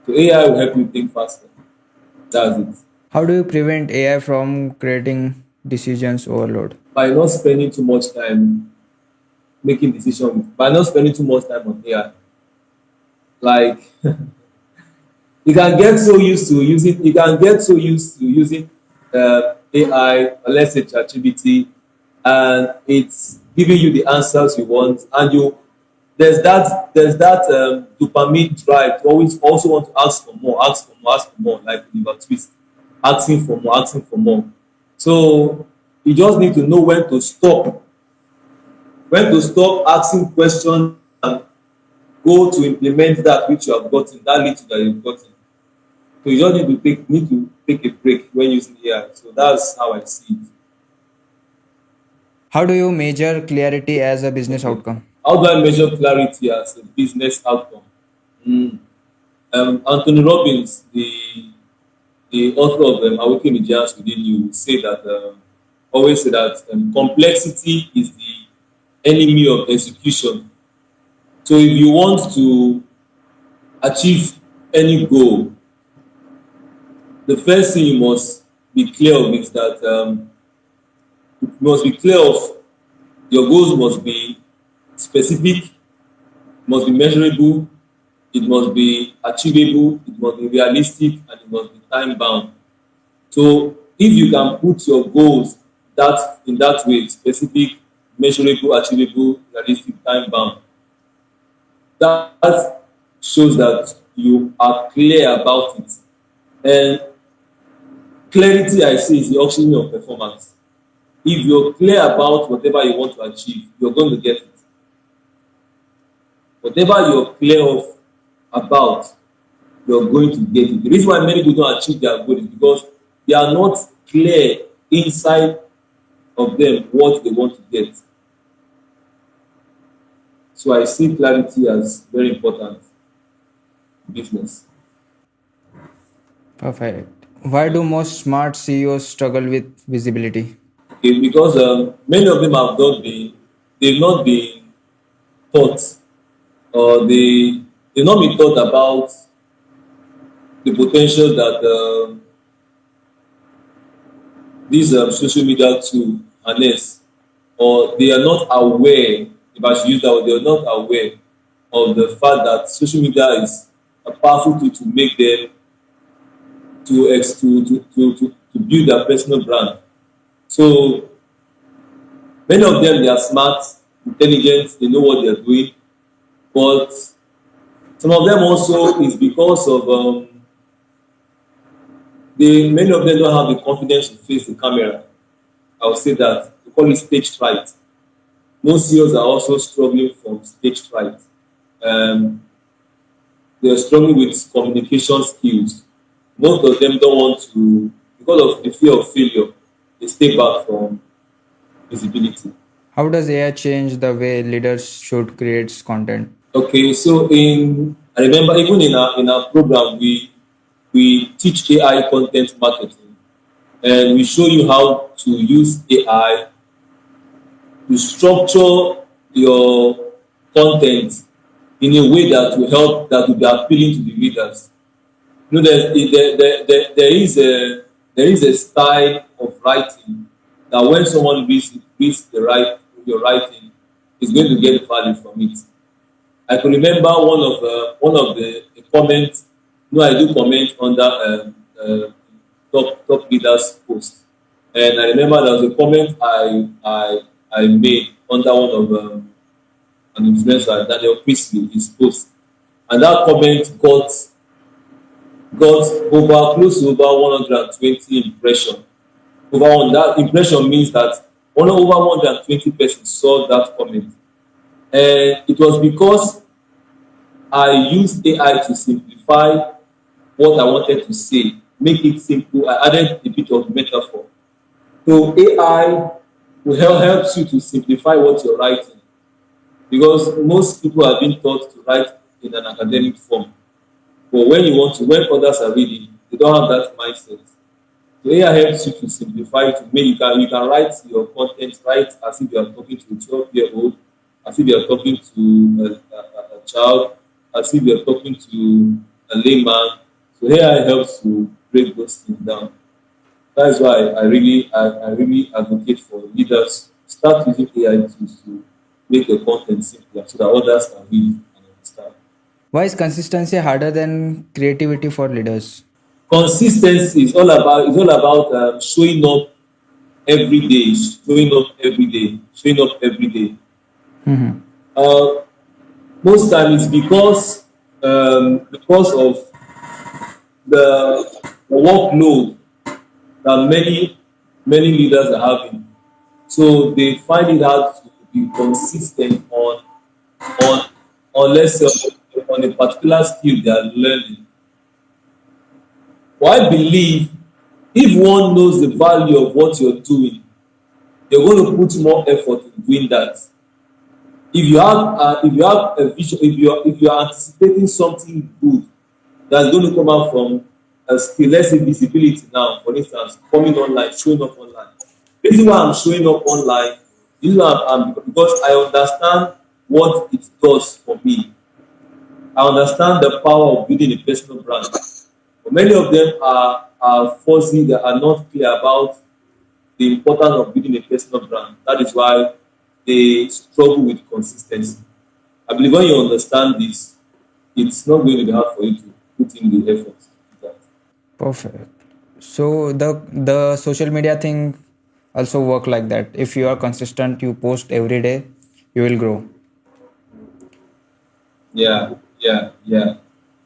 So AI will help you think faster. That's it. How do you prevent AI from creating decisions overload? By not spending too much time making decisions, by not spending too much time on AI. Like you can get so used to using AI, or let's say ChatGPT, and it's giving you the answers you want, and there's that dopamine drive to always also want to ask for more, ask for more, ask for more, like liver twist, asking for more, asking for more. So you just need to know when to stop asking questions and go to implement that which you have gotten, that little that you've gotten. So you just need to take a break when using AI. So that's how I see it. How do you measure clarity as a business Okay. outcome? How do I measure clarity as a business outcome? Mm. Anthony Robbins, the author of Awakening the Giants Within You, say that always say that complexity is the enemy of execution. So if you want to achieve any goal, the first thing you must be clear of is that you must be clear of your goals must be specific, must be measurable, it must be achievable, it must be realistic, and it must be time bound. So if you can put your goals that in that way, specific, measurable, achievable, realistic, time bound, that shows that you are clear about it. And clarity, I say, is the oxygen of performance. If you're clear about whatever you want to achieve, you're going to get it. Whatever you're clear of about, you're going to get it. The reason why many people don't achieve their goal is because they are not clear inside of them what they want to get. So I see clarity as very important in business. Perfect. Why do most smart CEOs struggle with visibility? Okay, because many of them they've not been taught, or they've not been taught about the potential that these social media tool harness, or they are not aware, if I should use that word, they are not aware of the fact that social media is a powerful tool to make them to build their personal brand. So many of them, they are smart, intelligent, they know what they are doing, but some of them also is because of many of them don't have the confidence to face the camera. I would say that we call it stage fright. Most CEOs are also struggling from stage fright. Um, they are struggling with communication skills. Most of them don't want to, because of the fear of failure, they stay back from visibility. How does AI change the way leaders should create content? Okay, so I remember even in our program we teach AI content marketing. and we show you how to use AI to structure your content in a way that will help, that will be appealing to the readers. You know, there is a style of writing that when someone reads your writing, is going to get value from it. I can remember one of the comments. You know, I do comment under top leaders post, and I remember there was a comment I made under one of an influencer, Daniel Priestley, his post, and that comment got over close to over 120 impression. Over one, that impression means that over 120 persons saw that comment, and it was because I used AI to simplify what I wanted to say, make it simple. I added a bit of metaphor. So AI will helps you to simplify what you're writing, because most people have been taught to write in an academic form. But when others are reading, they don't have that mindset. So AI helps you to simplify, to make you can write your content, write as if you are talking to a 12-year-old, as if you are talking to a child, as if you are talking to a layman. So AI helps to break those things down. That's why I really advocate for leaders start using AI tools to make your content simpler so that others can read and understand. Why is consistency harder than creativity for leaders? Consistency is all about showing up every day, showing up every day, showing up every day. Uh, Most times it's because of the workload that many leaders are having. So they find it hard to be consistent on let's say on a particular skill they are learning. But I believe if one knows the value of what you're doing, you're going to put more effort in doing that. If you have a vision, if you are anticipating something good that's going to come out from a skill, let's say visibility now, for instance, coming online, showing up online. The reason why I'm showing up online is because I understand what it does for me. I understand the power of building a personal brand. But many of them are fuzzy, they are not clear about the importance of building a personal brand. That is why they struggle with consistency. I believe when you understand this, it's not going to be hard for you to put in the effort to do that. Perfect. So the social media thing also work like that. If you are consistent, you post every day, you will grow. Yeah, yeah, yeah.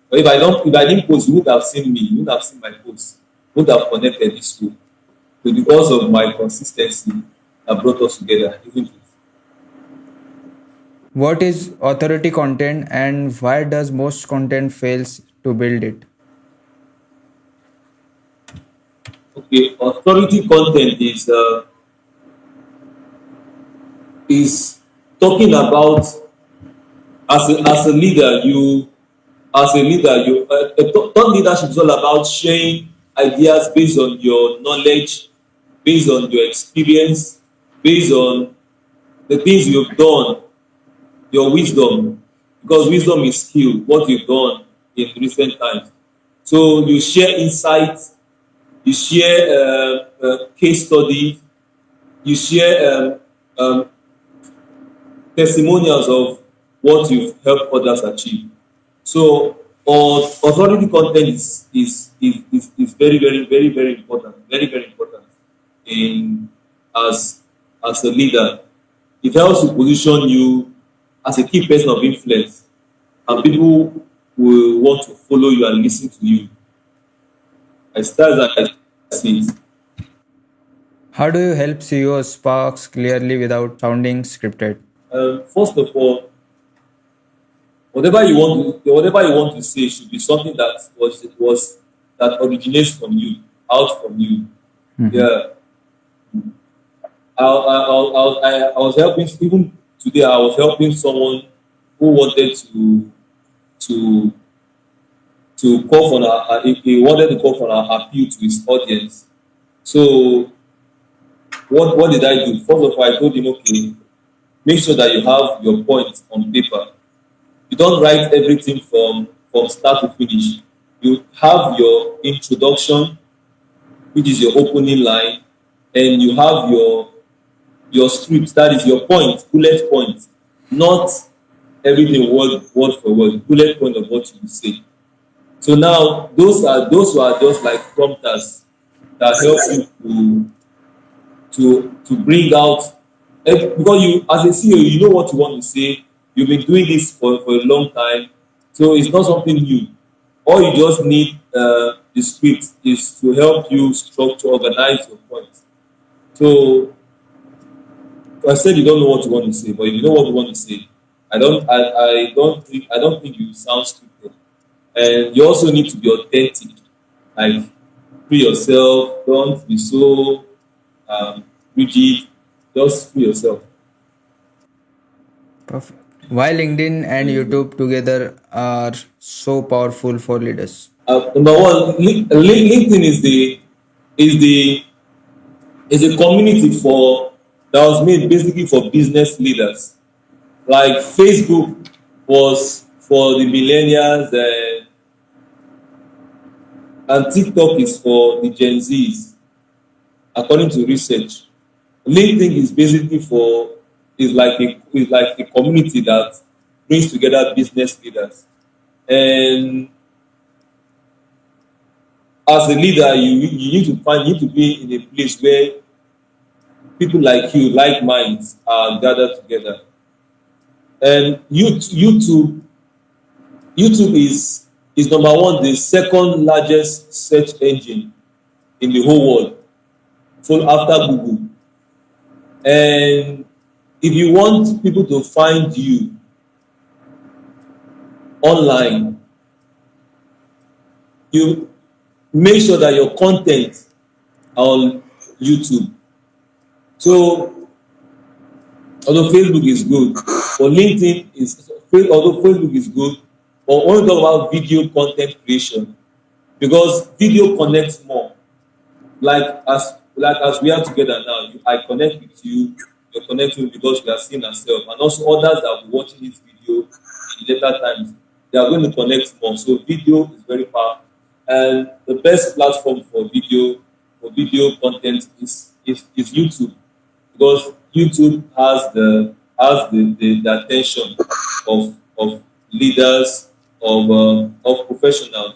But if I didn't post, you would have seen me, you would have seen my post, you would have connected this to. So because of my consistency that brought us together, isn't it? What is authority content and why does most content fails to build it? Okay, authority content is talking about as a leader you thought leadership is all about sharing ideas based on your knowledge, based on your experience, based on the things you've done, your wisdom, because wisdom is skill, what you've done in recent times. So you share insights, you share case studies, you share testimonials of what you've helped others achieve. So authority content is very, very, very, very, very important in as as a leader. It helps to position you as a key person of influence, and people will want to follow you and listen to you. As far as I see it. How do you help CEOs sparks clearly without sounding scripted? First of all, whatever you want to say should be something that was that originates from you, out from you. Yeah, I was helping even today. I was helping someone who wanted to to call for he wanted to call for an appeal to his audience. So what did I do? First of all, I told him, okay, make sure that you have your points on paper. You don't write everything from start to finish. You have your introduction, which is your opening line, and you have your script, that is your point, bullet points, not everything word for word, bullet point of what you say. So now those are just like prompters that help you to bring out, because you as a CEO you know what you want to say. You've been doing this for a long time, so it's not something new. All you just need the script is to help you structure, organize your points. So I said you don't know what you want to say, but if you know what you want to say, I don't think you sound stupid. And you also need to be authentic. Like, free yourself, don't be so um, rigid, just free yourself. Perfect. Why LinkedIn and Mm. YouTube together are so powerful for leaders? Number one, LinkedIn is the is a community for that was made basically for business leaders. Like Facebook was for the millennials, and TikTok is for the Gen Zs, according to research. LinkedIn is basically for is like a community that brings together business leaders. And as a leader, you need to be in a place where people like you, like minds, are gathered together. And YouTube is number one, the second largest search engine in the whole world, so after Google. And if you want people to find you online, you make sure that your content are on YouTube. So although Facebook is good, but LinkedIn is although Facebook is good, but when we talk about video content creation, because video connects more. Like as we are together now, I connect with you, you're connecting with me because we are seeing ourselves, and also others that will be watching this video in later times, they are going to connect more. So video is very powerful, and the best platform for video content is YouTube, because YouTube has the attention of leaders, of professionals.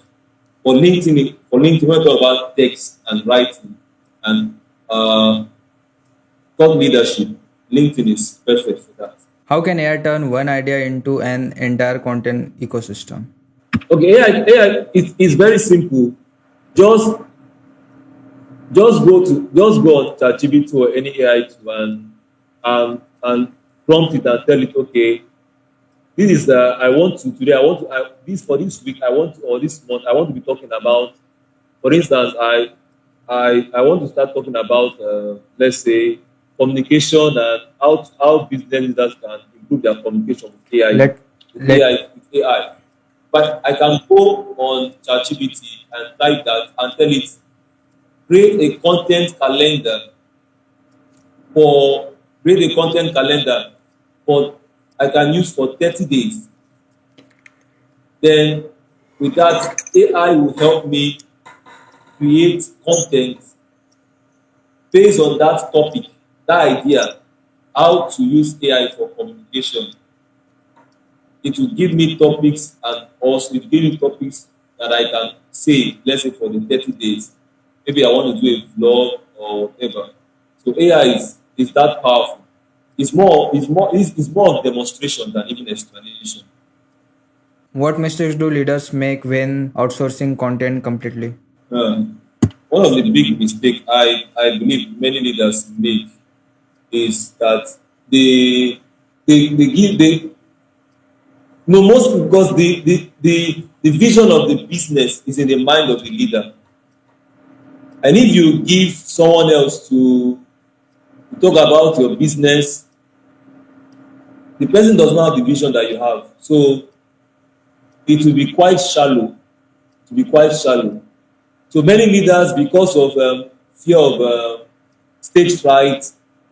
For LinkedIn, when we talk about text and writing and thought leadership, LinkedIn is perfect for that. How can AI turn one idea into an entire content ecosystem? Okay, AI is very simple. Just just go on ChatGPT or any AI tool, and prompt it and tell it, okay, this is I want to today I want to this for this week I want to, or this month I want to be talking about. For instance, I want to start talking about, let's say, communication and how business leaders can improve their communication with AI, Let let with AI. But I can go on ChatGPT and type that and tell it, create a content calendar for create a content calendar for I can use for 30 days. Then with that, AI will help me create content based on that topic, that idea, how to use AI for communication. It will give me topics, and also it will give me topics that I can say, let's say for the 30 days. Maybe I want to do a vlog or whatever. So AI is that powerful. It's more of demonstration than even explanation. what mistakes do leaders make when outsourcing content completely? Um, One of the big mistake I believe many leaders make is that they give they no most because the vision of the business is in the mind of the leader. And if you give someone else to talk about your business, the person does not have the vision that you have, so it will be quite shallow. So many leaders, because of fear of stage fright,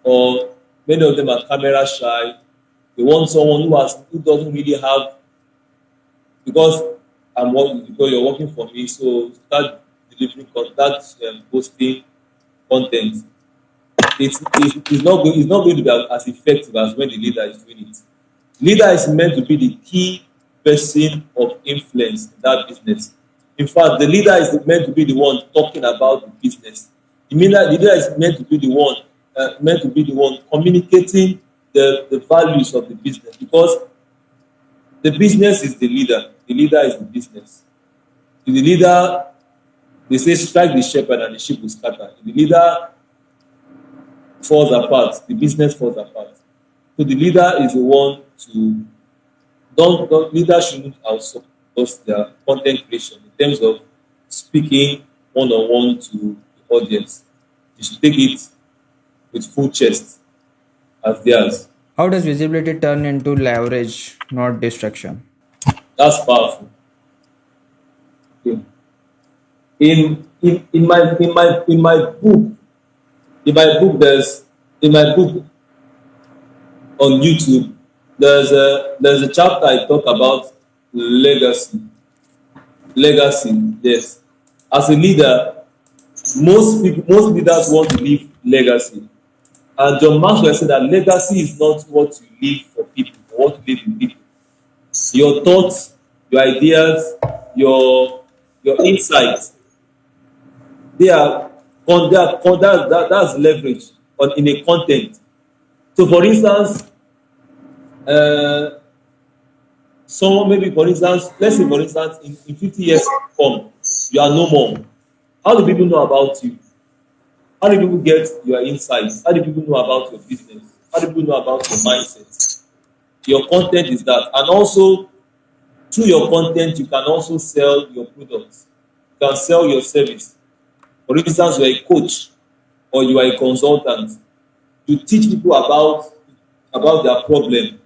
or many of them are camera shy. They want someone who doesn't really have, because I'm working, because you're working for me, so start delivering that posting content. It's not going to be as effective as when the leader is doing it. Leader is meant to be the key person of influence in that business. In fact, the leader is meant to be the one talking about the business. The leader is meant to be the one communicating the values of the business, because the business is the leader. The leader is the business. If the leader, they say, strike the shepherd and the sheep will scatter. If the leader falls apart, the business falls apart. So the leader is the one to don't leaders shouldn't outsource their content creation in terms of speaking one on one to the audience. They should take it with full chest as theirs. How does visibility turn into leverage, not distraction? That's powerful. Okay. In my book there's in my book on YouTube, there's a chapter I talk about legacy. Legacy, yes. As a leader, most leaders want to leave legacy. And John Maxwell said that legacy is not what you leave for people, or what you leave in people. Your thoughts, your ideas, your insights, they are that's leverage in a content. So for instance, uh, someone, maybe for instance, let's say for instance, in 50 years to come, you are no more. How do people know about you? How do people get your insights? How do people know about your business? How do people know about your mindset? Your content is that. And also, through your content, you can also sell your products. You can sell your service. For instance, you are a coach or you are a consultant. You teach people about their problem,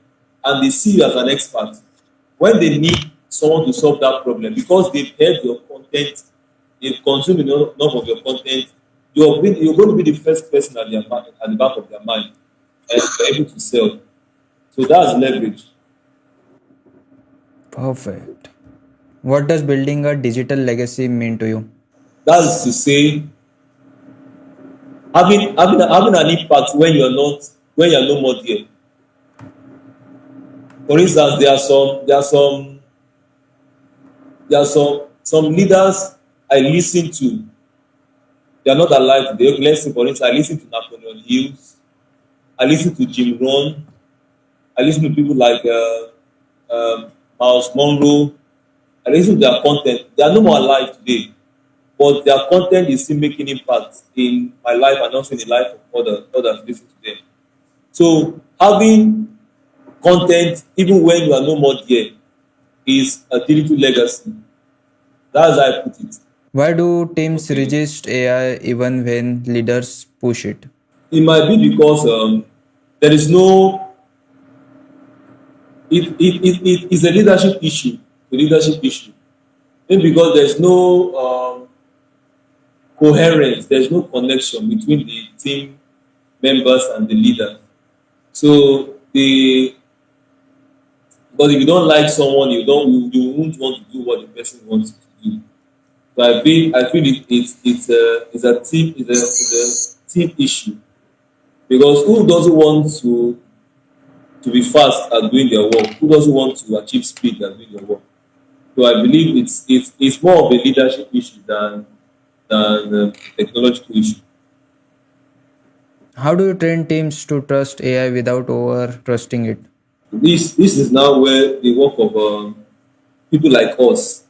and they see you as an expert. When they need someone to solve that problem, because they've heard your content, they've consumed enough of your content, you're going to be the first person at at the back of their mind, and you're able to sell. So that's leverage. Perfect. What does building a digital legacy mean to you? That's to say, having an impact when you're no more there. For instance, some leaders I listen to. They are not alive today. Okay, let's say for instance, I listen to Napoleon Hills, I listen to Jim Rohn, I listen to people like Miles Monroe. I listen to their content. They are no more alive today, but their content is still making impact in my life and also in the life of others listening to them. So having content even when you are no more there is a digital legacy. That's how I put it. Why do teams Okay. resist AI even when leaders push it? It might be because there is no it's a leadership issue. A leadership issue. Maybe because there's no coherence, there's no connection between the team members and the leader. So the because if you don't like someone, you won't want to do what the person wants you to do. So I feel it's a team issue, because who doesn't want to be fast at doing their work? Who doesn't want to achieve speed at doing their work? So I believe it's more of a leadership issue than a technological issue. How do you train teams to trust AI without over trusting it? This is now where the work of people like us,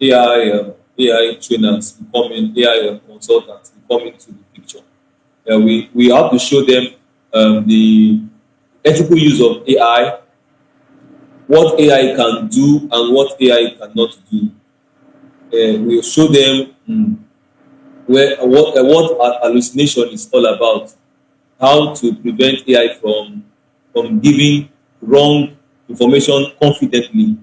AI trainers, becoming AI consultants, come into the picture. We have to show them the ethical use of AI, what AI can do and what AI cannot do. We'll show them what hallucination is all about, how to prevent AI from giving wrong information confidently.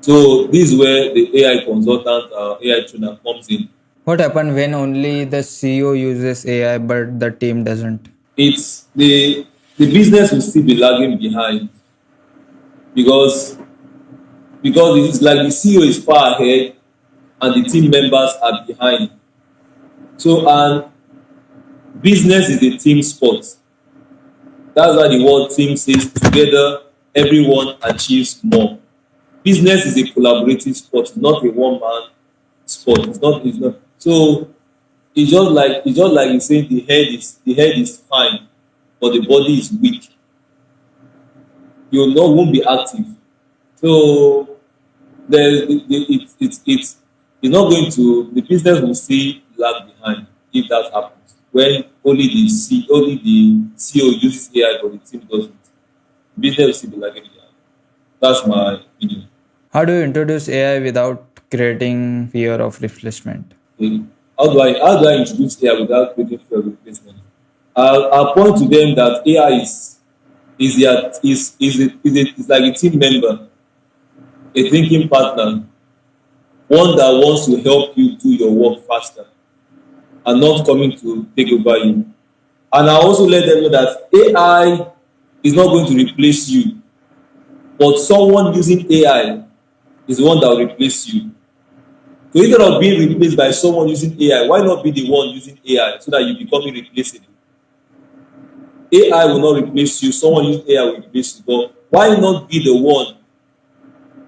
So this is where the AI consultant, AI trainer comes in. What happens when only the CEO uses AI but the team doesn't? It's the business will still be lagging behind because it's like the CEO is far ahead and the team members are behind. So and business is a team sport. That's why the word team says together everyone achieves more. Business is a collaborative sport, not a one man sport. It's not so it's just like you saying the head is fine but the body is weak. You know won't be active. So it's not going to the business will still lag behind if that happens. When only the CEO uses AI but the team doesn't. Business will still be lagging behind. That's my opinion. How do you introduce AI without creating fear of replacement? Okay. How do I introduce AI without creating fear of replacement? I'll point to them that AI is like a team member, a thinking partner, one that wants to help you do your work faster and not coming to take over you. And I also let them know that AI is not going to replace you, but someone using AI is the one that will replace you. So instead of being replaced by someone using AI, why not be the one using AI so that you become irreplaceable? AI will not replace you, someone using AI will replace you, but why not be the one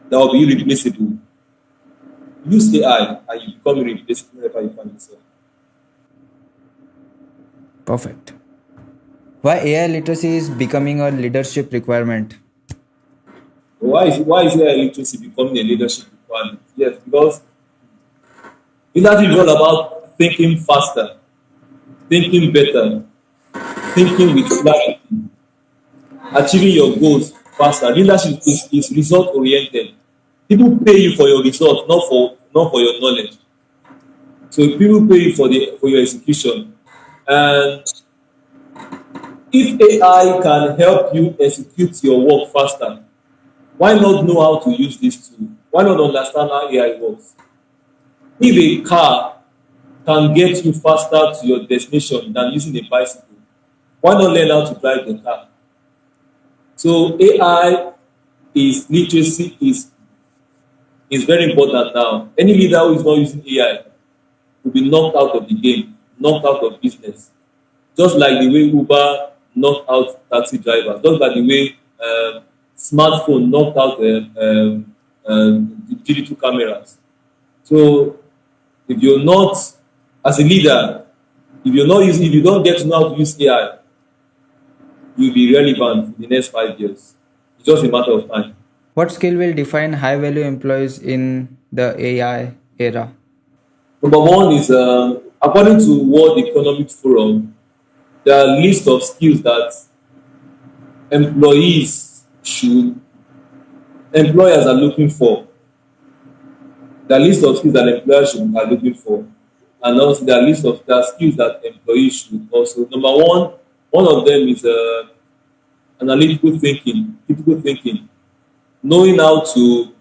that will be irreplaceable? Use AI and you become irreplaceable whenever you find yourself. Perfect. Why AI literacy is becoming a leadership requirement? Why is AI literacy becoming a leadership requirement? Yes, because leadership is all about thinking faster, thinking better, thinking with clarity, achieving your goals faster. Leadership is result oriented. People pay you for your result, not for your knowledge. So people pay you for your execution. And if AI can help you execute your work faster, why not know how to use this tool? Why not understand how AI works? If a car can get you faster to your destination than using a bicycle, why not learn how to drive the car? So AI is very important now. Any leader who is not using AI will be knocked out of the game, knocked out of business. Just like the way Uber knocked out taxi drivers, just like the way smartphone knocked out digital cameras. So if you're not, as a leader, if you don't get to know how to use AI, you'll be relevant in the next 5 years. It's just a matter of time. What skill will define high value employees in the AI era? Number one is according to World Economic Forum, there are a list of skills that employees should employers are looking for. There are list of skills that employers are looking for, and also there are skills that employees should also. Number one of them is analytical thinking, critical thinking, knowing how to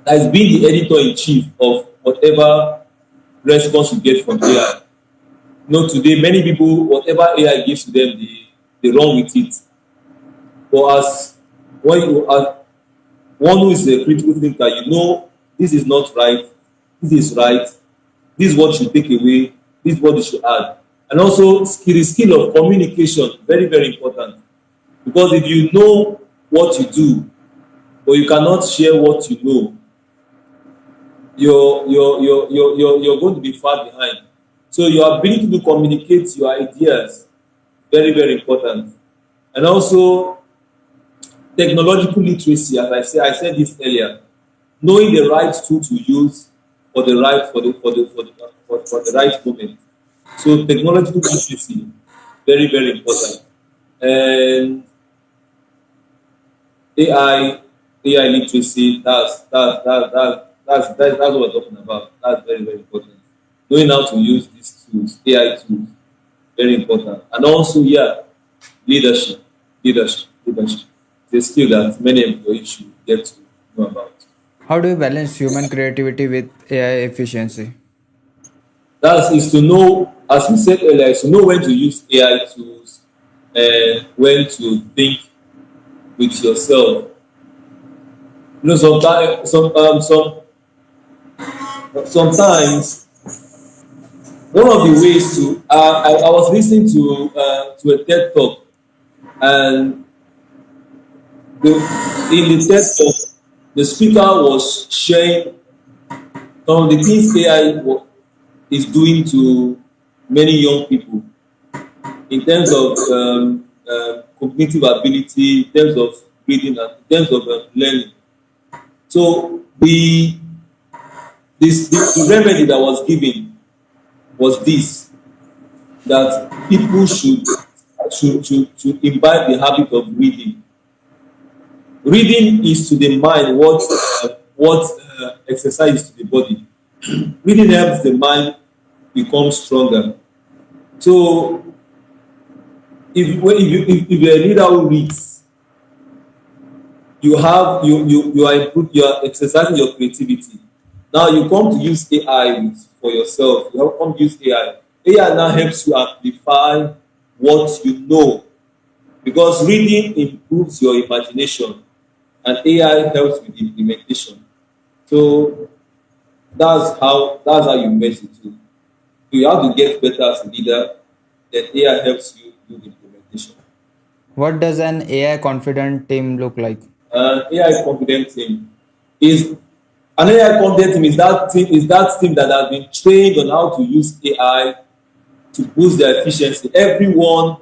as being the editor in chief of whatever response you get from AI. You know, today many people, whatever AI gives to them, they run with it. But as when you as one who is a critical thinker, you know this is not right, this is right, this is what you take away, this is what you should add. And also skill of communication, very, very important. Because if you know what you do, but you cannot share what you know, you're going to be far behind. So your ability to communicate your ideas, very, very important. And also technological literacy, as I said this earlier, knowing the right tool to use for the right for the right moment. So technological literacy, very, very important. And AI AI literacy, that's what we're talking about. That's very, very important. Knowing how to use these tools, AI tools, very important. And also, yeah, leadership. It's a skill that many employees should get to know about. How do you balance human creativity with AI efficiency? That is to know, as we said earlier, is to know when to use AI tools and when to think with yourself. You know, sometimes, sometimes one of the ways to I was listening to a TED talk, and the, in the TED talk, the speaker was sharing some of the things is doing to many young people in terms of cognitive ability, in terms of reading, and in terms of learning. So the remedy that was given was this, that people should imbibe the habit of reading. Reading is to the mind what exercise is to the body. Reading helps the mind become stronger. So if you're a leader who reads, you are exercising your creativity. Now you come to use AI for yourself. You come to use AI. AI now helps you amplify what you know, because reading improves your imagination and AI helps with the implementation. So that's how you measure it too. So you have to get better as a leader, then AI helps you do the implementation. What does an AI confident team look like? AI confident team is an AI confident team is that team that has been trained on how to use AI to boost their efficiency. Everyone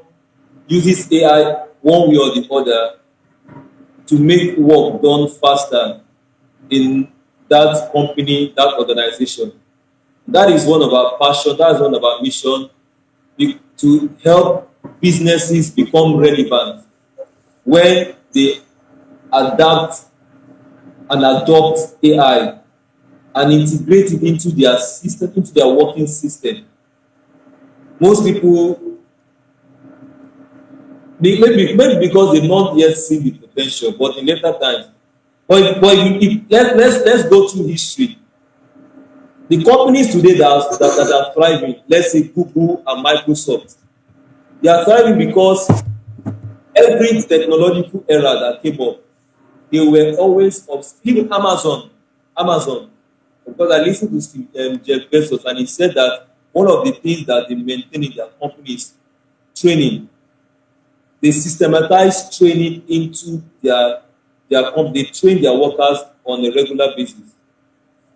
uses AI one way or the other to make work done faster in that company, that organization. That is one of our passion. That is one of our mission, to help businesses become relevant when they adapt and adopt AI and integrate it into their system, into their working system. Most people, maybe because they've not yet seen the potential, but in later times. But let's go through history. The companies today that are thriving, let's say Google and Microsoft, they are thriving because every technological era that came up, they were always even Amazon, because I listened to Jeff Bezos, and he said that one of the things that they maintain in their company is training. They systematize training into their company. They train their workers on a regular basis.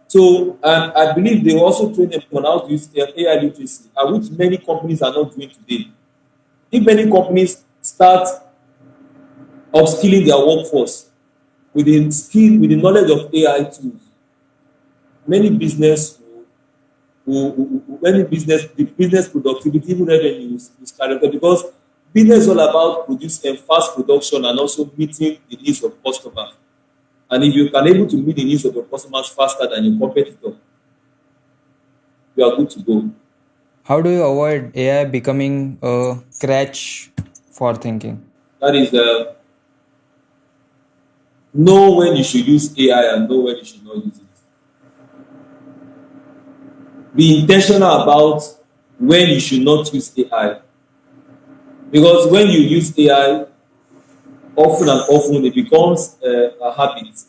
So, and I believe they also train them on how to use AI literacy, which many companies are not doing today. If many companies start upskilling their workforce with the knowledge of AI tools, many business the business productivity, even revenues will skyrocket, because business is all about producing fast production and also meeting the needs of customers. And if you can able to meet the needs of your customers faster than your competitor, you are good to go. How do you avoid AI becoming a crutch for thinking? That is, know when you should use AI and know when you should not use it. Be intentional about when you should not use AI, because when you use AI often and often, it becomes a habit.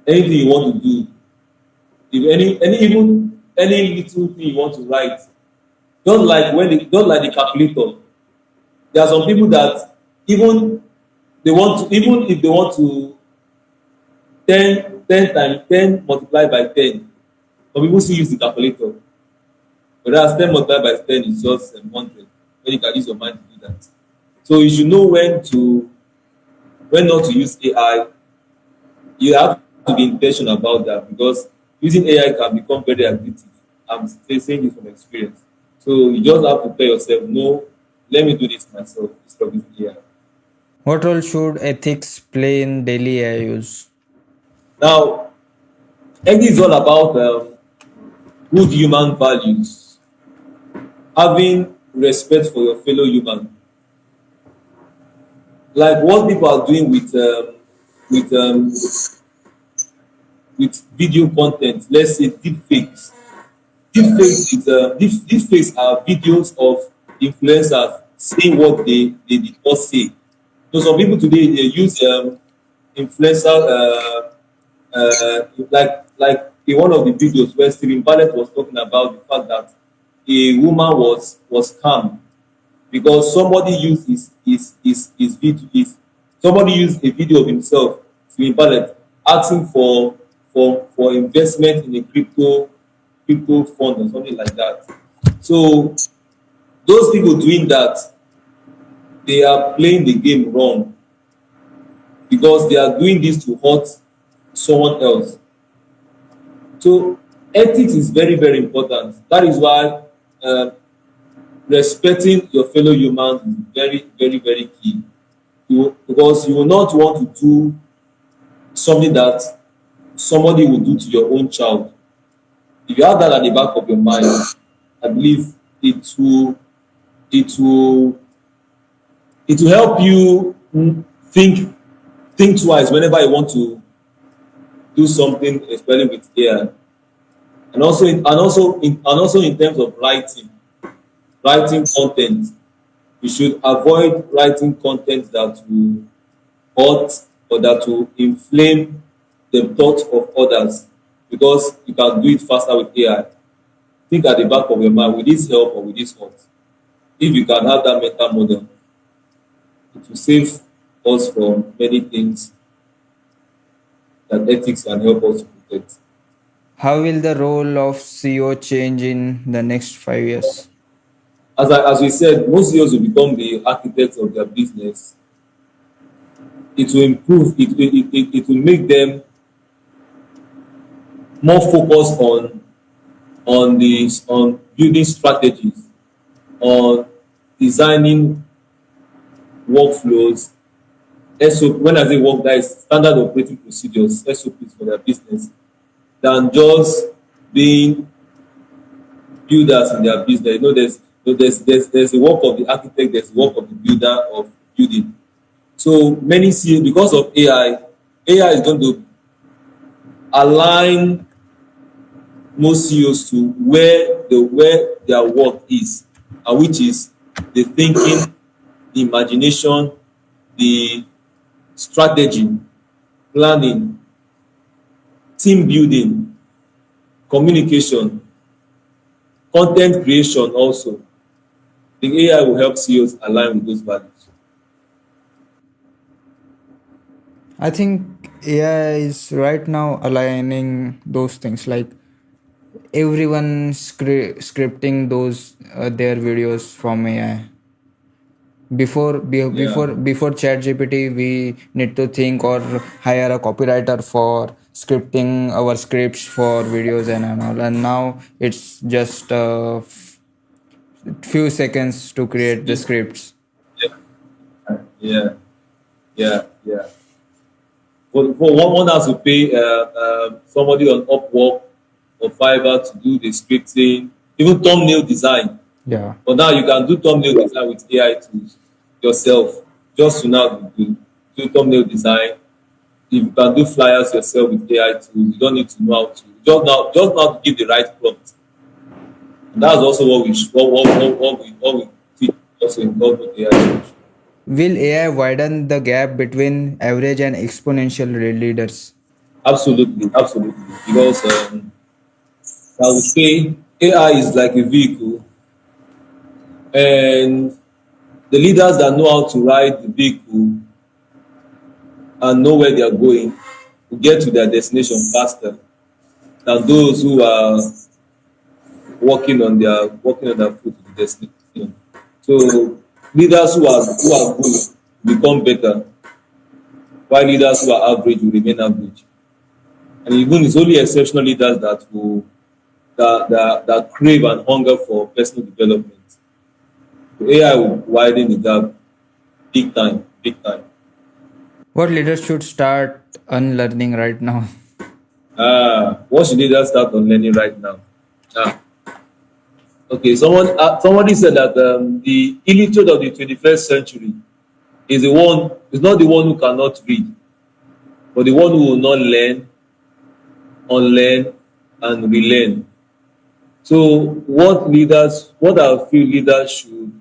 Anything you want to do, if even any little thing you want to write, don't like the calculator. There are some people that even even if they want to 10 times 10 multiplied by 10, some people still use the calculator. Whereas 10 multiplied by 10 is just 100, when you can use your mind to do that. So you should know when not to use AI. You have to be intentional about that, because using AI can become very addictive. I'm saying this from experience. So you just have to tell yourself, no, let me do this myself instead of using AI. What role should ethics play in daily AI use? Now, ethics is all about good human values, having respect for your fellow human, like what people are doing with with video content. Let's say deep fakes. Deepfakes are videos of influencers saying what they did not say. So some people today they use influencer like in one of the videos where Stephen Barnett was talking about the fact that a woman was scammed because somebody used his video his somebody used a video of himself Stephen Barnett asking for investment in a crypto fund or something like that. So those people doing that, they are playing the game wrong because they are doing this to hurt someone else. So ethics is very, very important. That is why uh, respecting your fellow humans is very, very, very key. Because you will not want to do something that somebody will do to your own child. If you have that at the back of your mind, I believe it will it will help you think twice whenever you want to do something, especially with AI. And also in terms of writing content, you should avoid writing content that will hurt or that will inflame the thoughts of others because you can do it faster with AI. Think at the back of your mind, with this help or with this hurt? If you can have that mental model, it will save us from many things that ethics can help us to protect. How will the role of CEO change in the next 5 years? As we said, most CEOs will become the architects of their business. It will improve, it will make them more focused on building strategies, on designing workflows, SOP. When I say work, that is standard operating procedures, SOPs for their business, than just being builders in their business. There's the work of the architect, there's the work of the builder of building. So many see because of AI is going to align most CEOs to where their work is, and which is the thinking, the imagination, the strategy, planning, team building, communication, content creation also. The AI will help CEOs align with those values. I think AI is right now aligning those things, like everyone scripting those their videos from AI. Yeah. Before ChatGPT, we need to think or hire a copywriter for scripting our scripts for videos and all. And now it's just a few seconds to create the Yeah. scripts. Yeah. Yeah. Yeah. For one has to pay somebody on Upwork or Fiverr to do the scripting, even thumbnail design. Yeah. But now you can do thumbnail design with AI tools yourself. Just to now do thumbnail design. If you can do flyers yourself with AI tools, you don't need to know how to. Just now give the right prompt. And that's also what we what we teach also involved with AI tools. Will AI widen the gap between average and exponential leaders? Absolutely, absolutely. Because I would say AI is like a vehicle, and the leaders that know how to ride the vehicle and know where they are going will get to their destination faster than those who are walking on their foot to the destination. So leaders who are good become better, while leaders who are average will remain average. And even it's only exceptional leaders that crave and hunger for personal development. So AI will widen the gap big time, big time. What leaders should start unlearning right now? What should leaders start on learning right now? Ah, okay, somebody said that the illiterate of the 21st century is not the one who cannot read, but the one who will not learn, unlearn, and relearn. So what I feel leaders should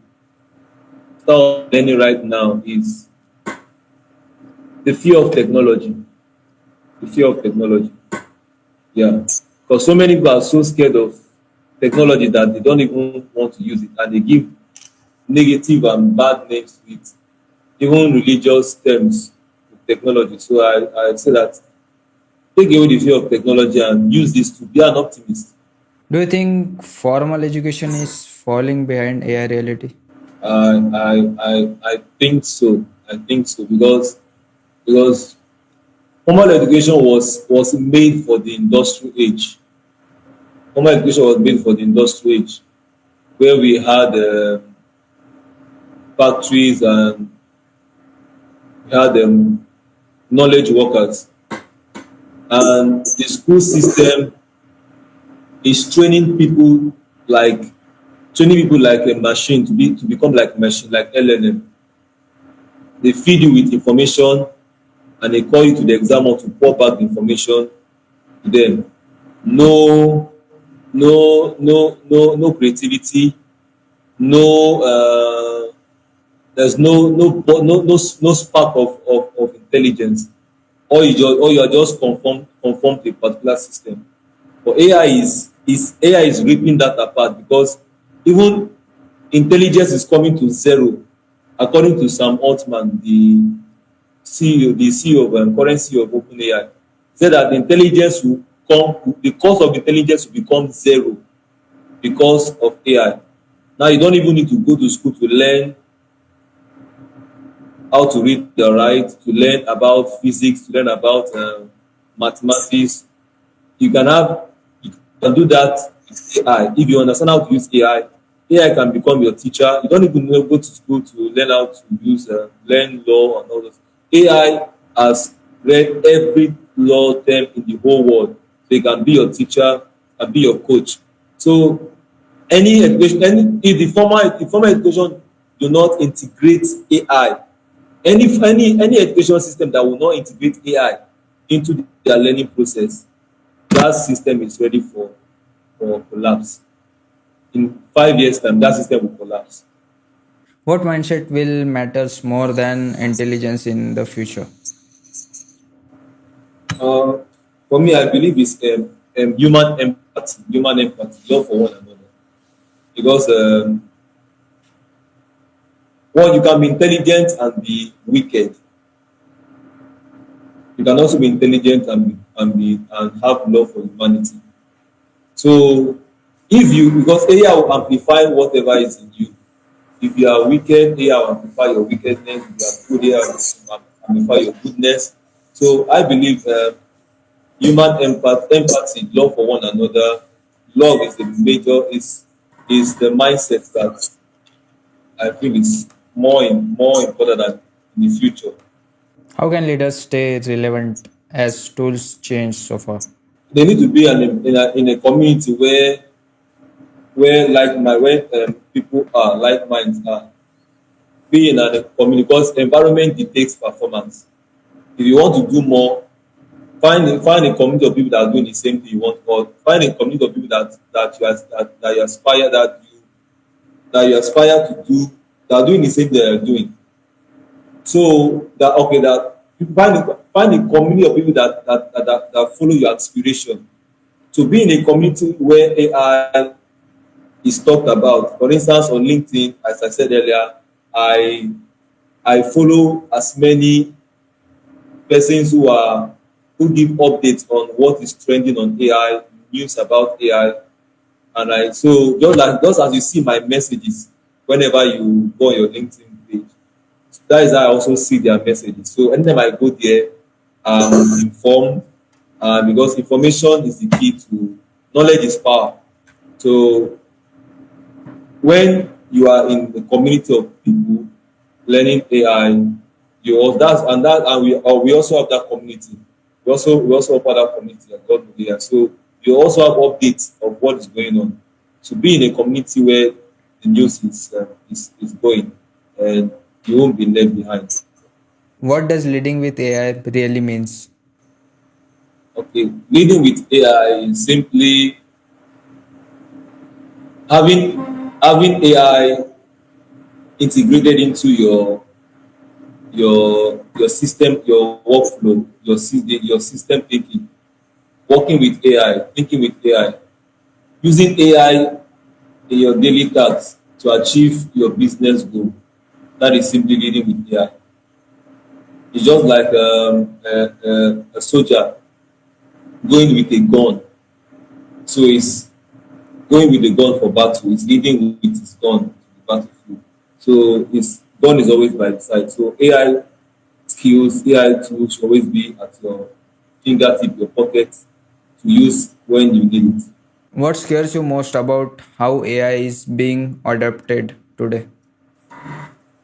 start learning right now is the fear of technology. The fear of technology. Yeah. Because so many people are so scared of technology that they don't even want to use it, and they give negative and bad names to it, even religious terms with technology. So I say that take away the fear of technology and use this to be an optimist. Do you think formal education is falling behind AI reality? I think so. I think so because formal education was made for the industrial age. Formal education was made for the industrial age, where we had factories and we had knowledge workers, and the school system is like training people like a machine to become like machine like LLM. They feed you with information and they call you to the exam or to pour back the information to them. No, no creativity. No, there's no spark of intelligence. Or you are just conform to a particular system. But AI is ripping that apart because even intelligence is coming to zero, according to Sam Altman, the CEO of current CEO of OpenAI. Said that the cost of intelligence will become zero because of AI. Now you don't even need to go to school to learn how to read or write, to learn about physics, to learn about mathematics. You can have you can do that with AI. If you understand how to use AI can become your teacher. You don't even need to go to school to learn how to learn law and all those. AI has read every law term in the whole world. So it can be your teacher, can be your coach. So any education, if the formal education do not integrate AI, any education system that will not integrate AI into their learning process, that system is ready for collapse. In 5 years' time, that system will collapse. What mindset will matters more than intelligence in the future? Uh, for me, I believe it's human empathy, love for one another. Because one, you can be intelligent and be wicked. You can also be intelligent and have love for humanity. So if you because AI will amplify whatever is in you. If you are wicked, AI will amplify your wickedness. If you are good, AI will amplify your goodness. So I believe empathy, love for one another, love is is the mindset that I feel is more important than in the future. How can leaders stay relevant as tools change so far? They need to be in a community where people are like minds are. Be in a community because environment dictates performance. If you want to do more, find a community of people that are doing the same thing you want, or find a community of people that you aspire that you aspire to do that are doing the same thing that you're doing. So that okay that you find a community of people that follow your aspiration. So be in a community where AI is talked about. For instance, on LinkedIn, as I said earlier, I I follow as many persons who give updates on what is trending on AI, news about AI, and I so just as you see my messages whenever you go on your LinkedIn page, that is how I also see their messages. So anytime I go there, I'm informed, because information is the key to knowledge is power. So when you are in the community of people learning AI, you all that's and that and we also have that community. We also have that community at God Media. So you also have updates of what is going on. So be in a community where the news is going, and you won't be left behind. What does leading with AI really means? Okay, leading with AI is simply having AI integrated into your system, your workflow, your system thinking, working with AI, thinking with AI, using AI in your daily tasks to achieve your business goal. That is simply leading with AI. It's just like a soldier going with a gun. So he's going with the gun for battle. He's leading with his gun to the battlefield. So his gun is always by his side. So AI skills, AI tools should always be at your fingertip, your pocket to use when you need it. What scares you most about how AI is being adapted today?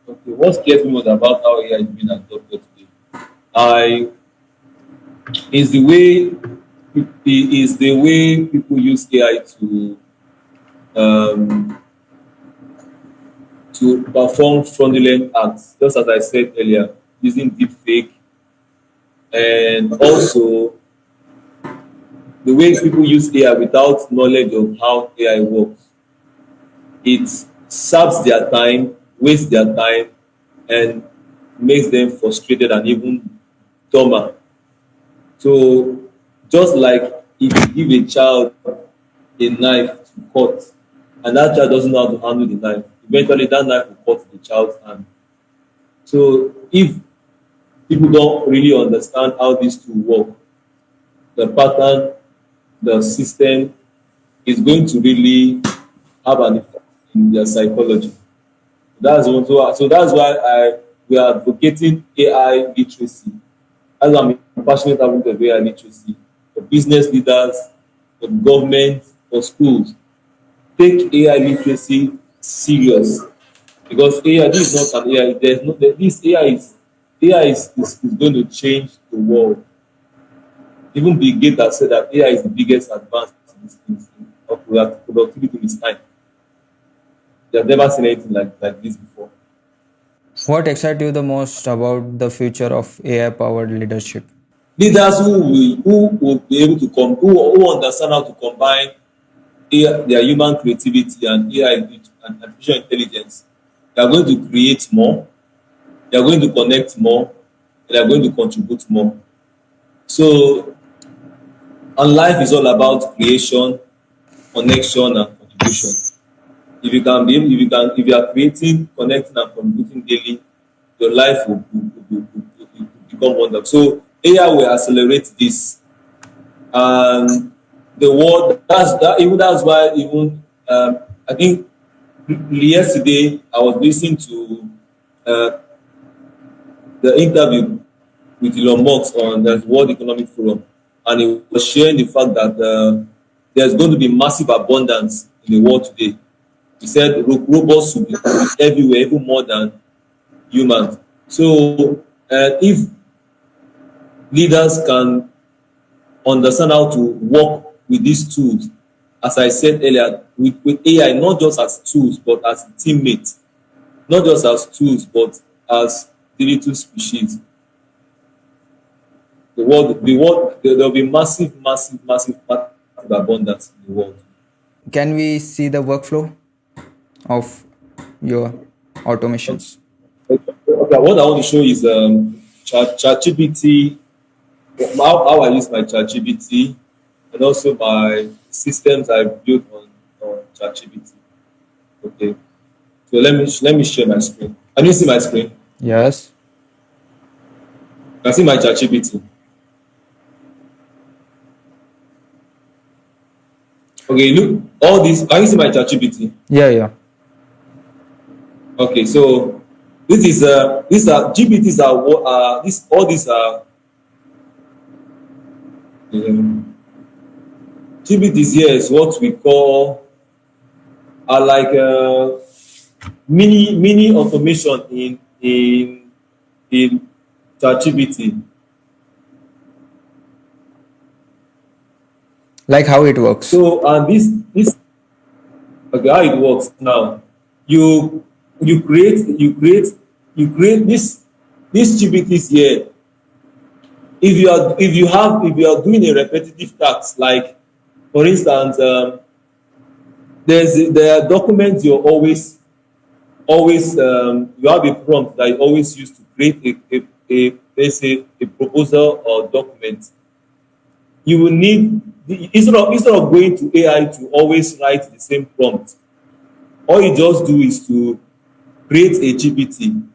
Okay, what scares me most about how AI is being adopted today? I is the way is the way people use AI um, to perform fraudulent acts. Just as I said earlier, using deepfake, and also the way people use AI without knowledge of how AI works. It saps their time, wastes their time, and makes them frustrated and even dumber. So just like if you give a child a knife to cut and that child doesn't know how to handle the knife, eventually that knife will cut the child's hand. So if people don't really understand how these two work, the pattern, the system is going to really have an effect in their psychology. That's also so that's why we are advocating AI literacy. That's why I'm passionate about the AI literacy for business leaders, for government, for schools. Take AI literacy serious because AI this is not an AI. There's no this AI is going to change the world. Even Bill Gates has said that AI is the biggest advance of productivity in its time. They have never seen anything like this before. What excites you the most about the future of AI powered leadership? Leaders who will be able to come who understand how to combine their human creativity and AI and artificial intelligence, they are going to create more, they are going to connect more, they are going to contribute more. So, and life is all about creation, connection, and contribution. If you can be, if you can, if you are creating, connecting, and contributing daily, your life will become wonderful. So, AI will accelerate this, and the world. That's why even I think yesterday I was listening to uh, the interview with Elon Musk on the World Economic Forum, and he was sharing the fact that there's going to be massive abundance in the world today. He said robots will be everywhere, even more than humans. So if leaders can understand how to work with these tools, as I said earlier, with AI, not just as tools, but as teammates, not just as tools, but as digital species. There will be massive abundance in the world. Can we see the workflow of your automations? Okay, what I want to show is ChatGPT, how I use my ChatGPT, and also my systems I built on ChatGPT. Okay, so let me share my screen. Can you see my screen? Yes. Can you see my ChatGPT? Okay, look, all these. Can you see my ChatGPT? Yeah, yeah. Okay, so these are GPTs are what this all these are um, GPTs here is what we call are like mini automation in ChatGPT. Like how it works. So and this okay how it works now. You you create this GPTs here. If you are doing a repetitive task like for instance there are documents you're always you have a prompt that you always use to create a let's say a proposal or document. You will need instead of going to AI to always write the same prompt, all you just do is to create a GPT.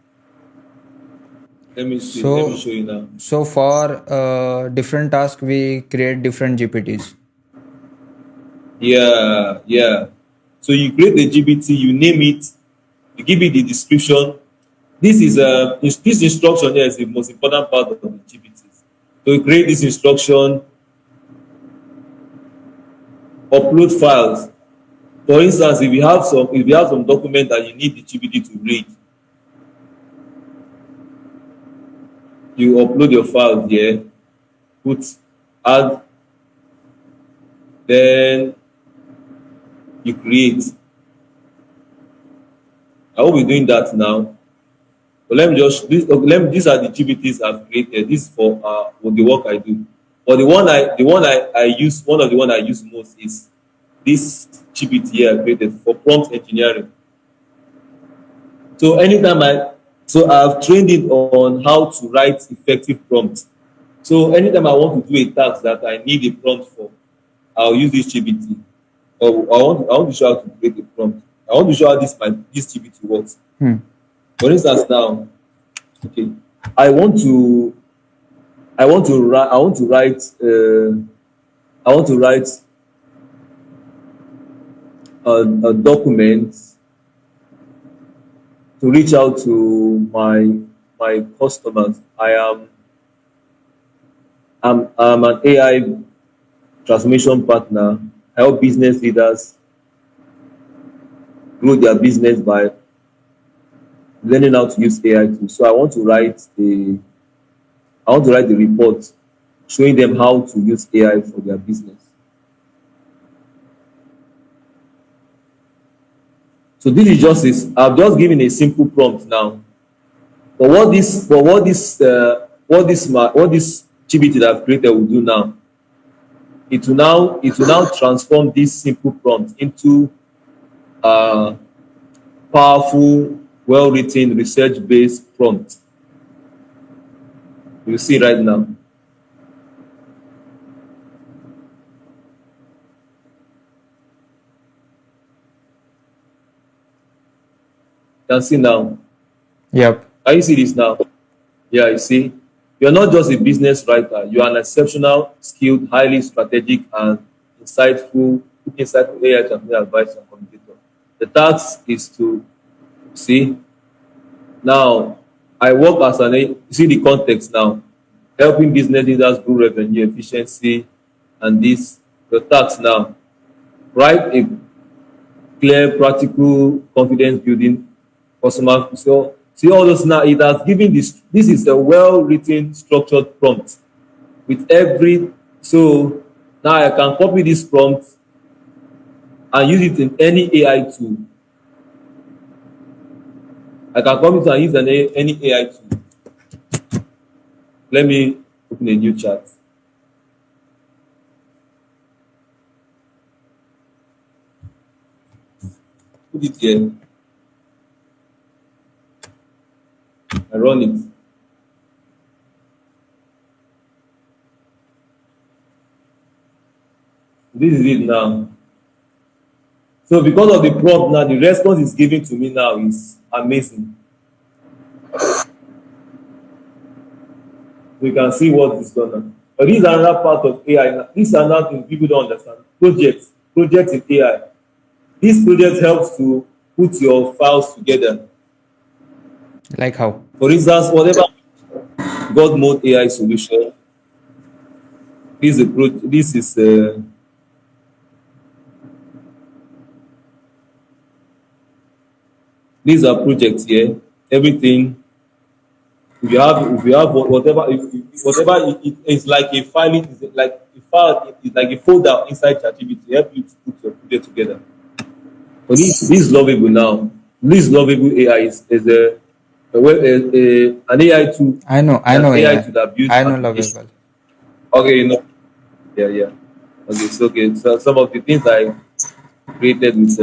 Let me see. Let me So, show you now. so for different tasks, we create different GPTs. Yeah, yeah. So you create the GPT, you name it, you give it the description. This instruction here is the most important part of the GPTs. So you create this instruction, upload files. For instance, if you have some document that you need the GPT to read, you upload your files here, put add, then you create. I will be doing that now. But let me just this let me these are the GPTs I've created. This is for the work I do. But one of the one I use most is this GPT here I created for prompt engineering. So anytime I've trained it on how to write effective prompts. So anytime I want to do a task that I need a prompt for, I'll use this GPT. Or I want to show how to create a prompt. I want to show how this GPT works. Hmm. For instance, now, okay, I want to I want to write I want to write a document to reach out to my customers. I'm an AI transformation partner. I help business leaders grow their business by learning how to use AI tools. So I want to write the report showing them how to use AI for their business. So this is just this. I've just given a simple prompt now. But what this GPT that I've created will do now, it will now transform this simple prompt into a powerful, well-written, research-based prompt. You see right now. You can see now. Yep. Can you see this now? Yeah, you see. You're not just a business writer, you are an exceptional, skilled, highly strategic, and insightful AI transformation advisor and communicator. The task is to see now. I work as you see the context now, helping business leaders grow revenue, efficiency, and this the task now. Write a clear, practical, confidence building customer. So see all those now. It has given this. This is a well-written, structured prompt with every. So now I can copy this prompt and use it in any AI tool. I can copy it and use any AI tool. Let me open a new chat. Put it here. I run it. This is it now. So because of the prompt now, the response is given to me now is amazing. We can see what is done now. But this is another part of AI. This is another thing people don't understand. Projects in AI. This project helps to put your files together. Like how? For instance, whatever God mode AI solution, this is these are projects here. Everything if you have whatever whatever it is like a file, it is like a file, it's like a folder inside ChatGPT help you to put your project together. But this is lovable now. This lovable AI is an AI tool, I know an AI AI. tool that builds I know applications. lovable. Okay, you know, yeah, yeah. Okay, so some of the things created with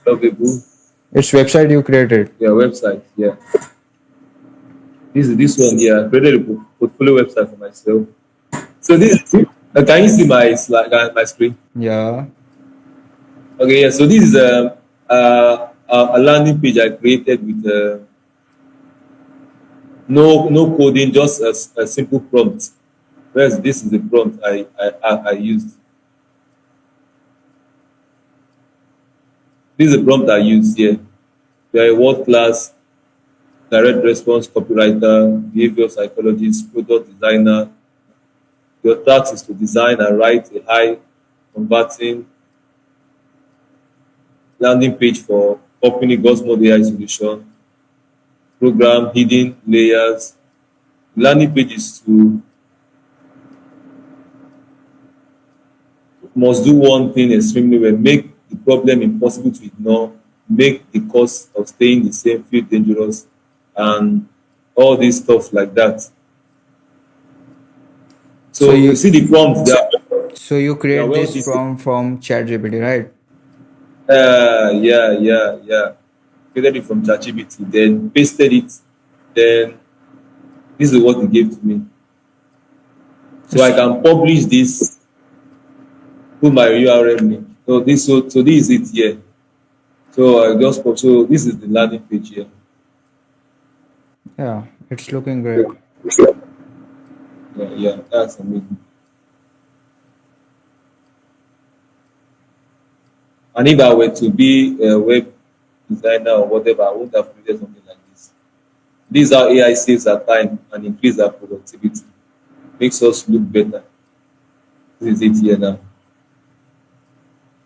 lovable, It's website you created. yeah, website. Yeah, this one. Yeah, created a portfolio website for myself. So this, can you see my slide, my screen? Yeah. Okay, yeah. So this is a landing page I created with no coding, just a simple prompt. Whereas this is the prompt I used. This is the prompt I used here. You are a world class direct response copywriter, behavior psychologist, product designer. Your task is to design and write a high converting landing page for company Cosmo AI solution, program hidden layers. Landing pages to must do one thing extremely well, make the problem impossible to ignore, make the cost of staying the same feel dangerous, and all this stuff like that. So So you you see the prompts, so you they are create well this designed. from ChatGPT, right? Yeah. Created it from ChatGPT, then pasted it, then this is what it gave to me. So I It's can publish this, put my URL link. So this is it here. So I just put, so this is the landing page here. yeah, it's looking great. Yeah, that's amazing. And if I were to be a web designer or whatever, I would have created something like this. This is how AI saves our time and increase our productivity, makes us look better. This is it here now.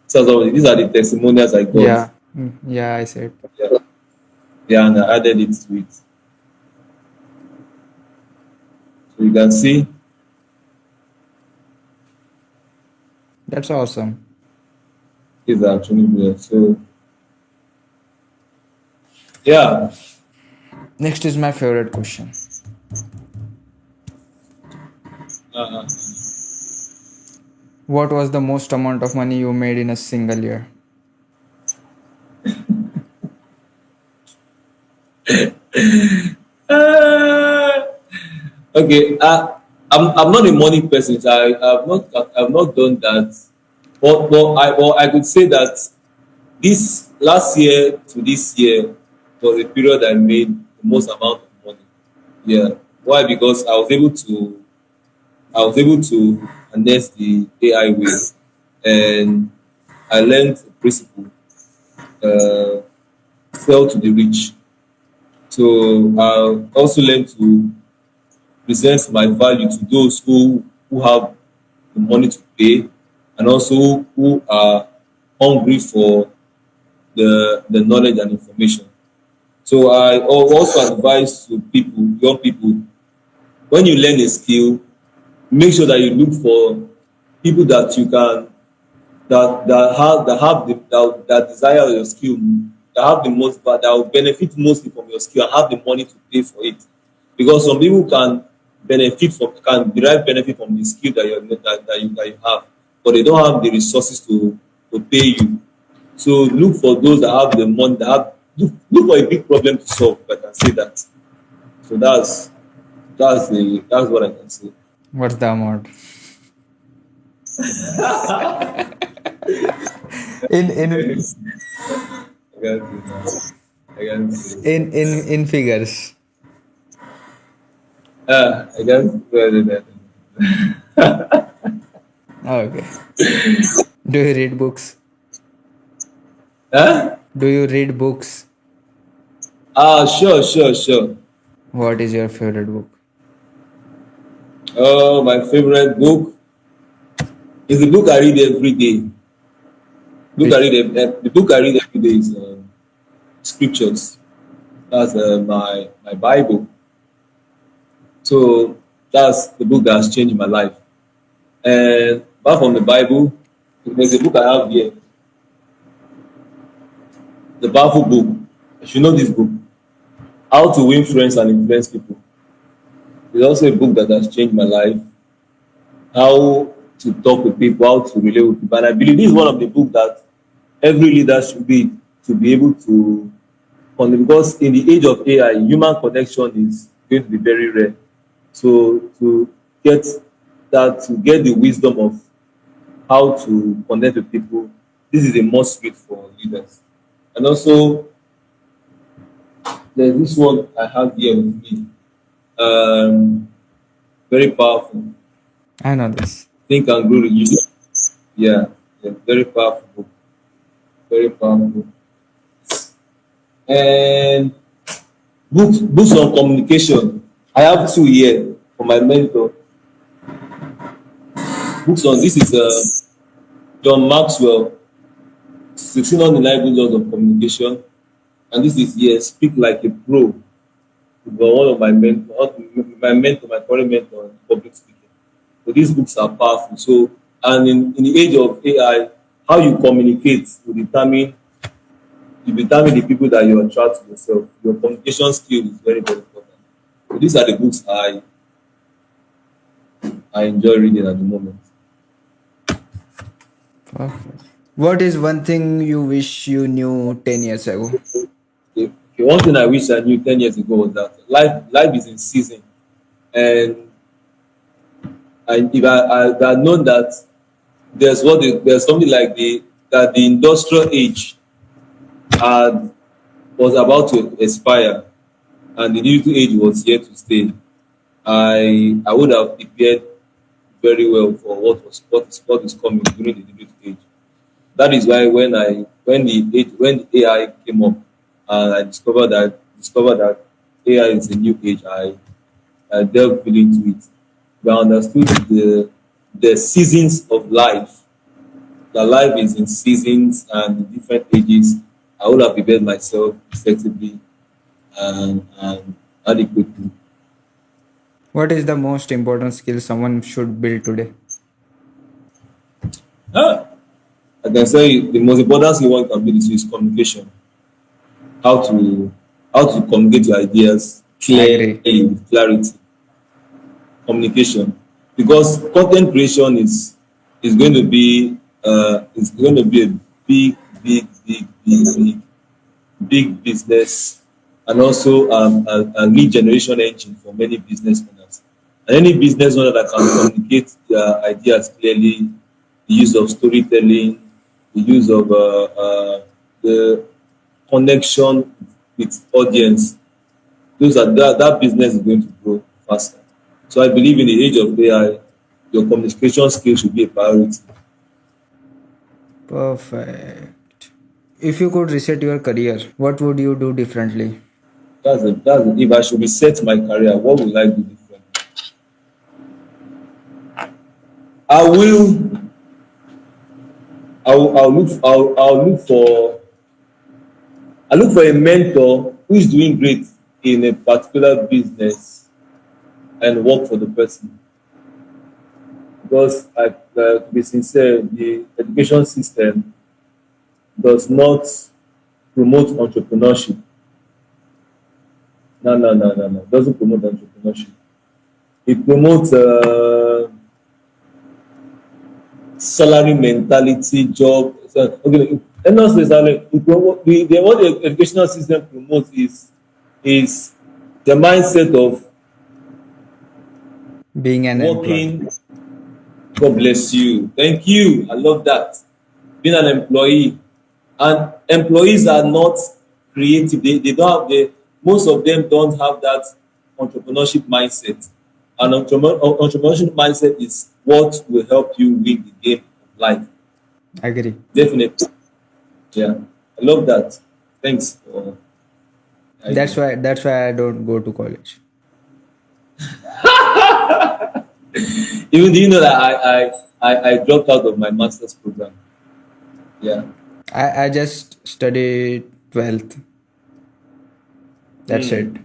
So these are the testimonials I got. Yeah. Yeah, I said. Yeah, yeah, and I added it to it. So you can see That's awesome. these are actually there. So yeah, Next is my favorite question. uh, What was the most amount of money you made in a single year? uh, okay. I'm not a money person. So I've not done that. But I could say that this last year to this year was a period I made the most amount of money. Yeah. Why? Because I was able to harness the AI way, and I learned the principle, uh, sell to the rich. So I also learned to present my value to those who have the money to pay, and also who are hungry for the knowledge and information. So I also advise to people, young people, when you learn a skill, make sure that you look for people that you can that have that desire your skill, that have the most that will benefit mostly from your skill and have the money to pay for it. Because some people can derive benefit from the skill that you have, but they don't have the resources to pay you. So look for those that have the money, look for a big problem to solve, if I can say that. So that's what I can say. What's the amount? In I can say that. I can say. in figures. I can say that. Okay. Do you read books? Huh? Do you read books? Sure. What is your favorite book? Oh, my favorite book is the book I read every day. Which The book I read every day is scriptures. That's my Bible. So that's the book that has changed my life. And apart from the Bible, there's a book I have here, the powerful book. You should know this book, How to Win Friends and Influence People. It's also a book that has changed my life. How to talk with people, how to relate with people. And I believe this is one of the books that every leader should be to be able to because in the age of AI, human connection is going to be very rare. So to get to get the wisdom of how to connect with people, this is a must read for leaders. And also, there's this one I have here with me. Um, Very powerful. I know this. Think and grow rich. Yeah, yeah, very powerful book. Very powerful. And books on communication. I have two here for my mentor. Books on this is John Maxwell, 16 Undeniable Laws of Communication, and this is here Speak Like a Pro. One of my current mentor in public speaking. So these books are powerful. So and in the age of AI, how you communicate will determine the people that you attract to yourself. Your communication skill is very, very important. So these are the books I enjoy reading at the moment. Perfect. What is one thing you wish you knew 10 years ago? Okay, one thing I wish I knew 10 years ago was that life is in season. And if I had known that there's something like the industrial age had was about to expire and the digital age was here to stay, I would have prepared very well for what is coming during the digital age. That is why when the AI came up and I discovered that AI is a new age, I delved really into it. I understood the seasons of life. That life is in seasons and different ages. I would have prepared myself effectively and adequately. What is the most important skill someone should build today? Ah, I can say the most important skill one can build is communication. How to communicate your ideas I agree. clearly with clarity. Communication, because content creation is going to be a big big business, and also a lead generation engine for many business owners. And any business owner that can communicate their ideas clearly, the use of storytelling, the use of the connection with audience, that business is going to grow faster. So I believe in the age of AI, your communication skills should be a priority. Perfect. If you could reset your career, what would you do differently? If I should reset my career, what would I do different? I will I look for a mentor who is doing great in a particular business and work for the person. Because to be sincere, the education system does not promote entrepreneurship. No, no, no, no, no. It doesn't promote entrepreneurship. It promotes salary mentality, job. So, okay, let us say salary. What the educational system promotes is the mindset of Being an employee. working. God bless you. Thank you. I love that. Being an employee, and employees are not creative. They don't have the most of them don't have that entrepreneurship mindset. And entrepreneurship mindset is what will help you win the game of life. Agree. Definitely. Yeah. I love that. Thanks for the That's idea. why that's why I don't go to college. Even do you know that I dropped out of my master's program? Yeah. I just studied 12th. That's it. Mm.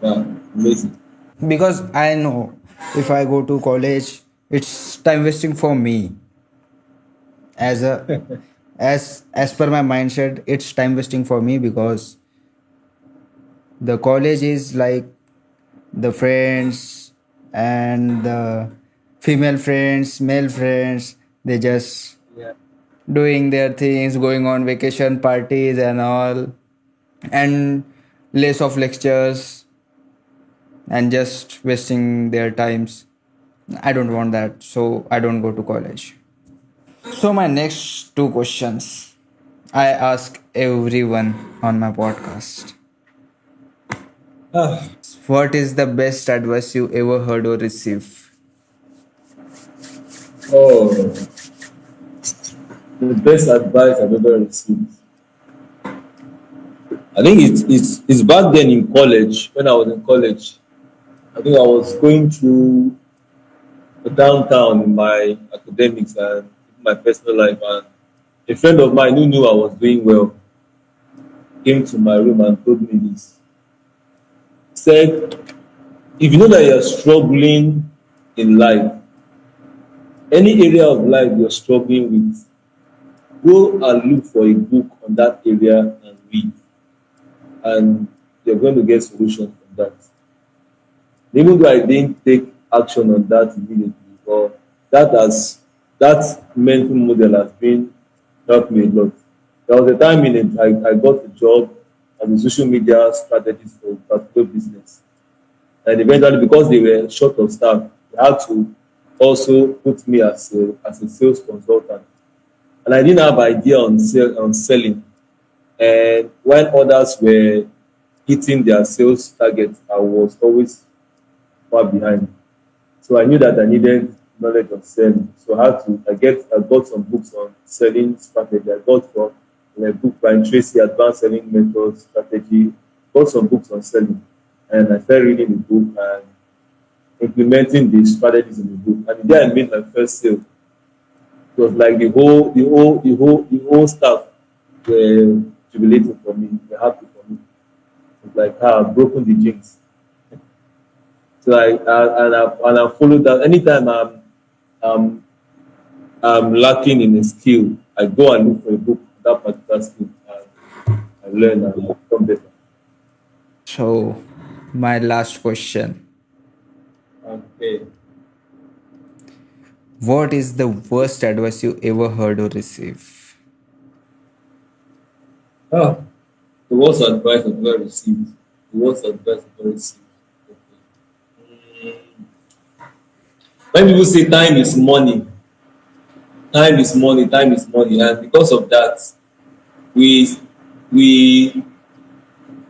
Wow. Amazing. Because I know if I go to college, it's time wasting for me. As a as per my mindset, it's time wasting for me because the college is like the friends and the female friends, male friends, they just Yeah. doing their things, going on vacation parties and all, and less of lectures and just wasting their times. I don't want that, so I don't go to college. So my next two questions I ask everyone on my podcast. Ah, What is the best advice you ever heard or received? oh, the best advice I've ever received. I think it's back then in college. When I was in college, I think I was going through a downtown in my academics and my personal life, and a friend of mine who knew I was doing well came to my room and told me this. Said, if you know that you're struggling in life, any area of life you're struggling with, go and look for a book on that area and read, and you're going to get solutions from that. Even though I didn't take action on that immediately, but that mental model has been helped me a lot. There was a time in it I got a job as a social media strategist for a particular business. And eventually, because they were short of staff, they had to also put me as a sales consultant. And I didn't have idea on selling. And while others were hitting their sales targets, I was always far behind. So I knew that I needed knowledge of selling. So I got some books on selling strategy. I got from a book by Tracy, Advanced Selling Methods Strategy. Got some books on selling. And I started reading the book and implementing the strategies in the book. And the day I made my first sale, it was like the whole staff were jubilating for me, were happy for me. It's like, I've broken the jinx. So I followed that. Anytime um, I'm lacking in a skill, I go and look for a book on that particular skill and I learn and I become better. So, my last question. Okay. What is the worst advice you ever heard or received? Ah, the worst advice I've ever received. The worst advice I've ever received. Okay. When people say time is money, time is money, time is money, and because of that, we we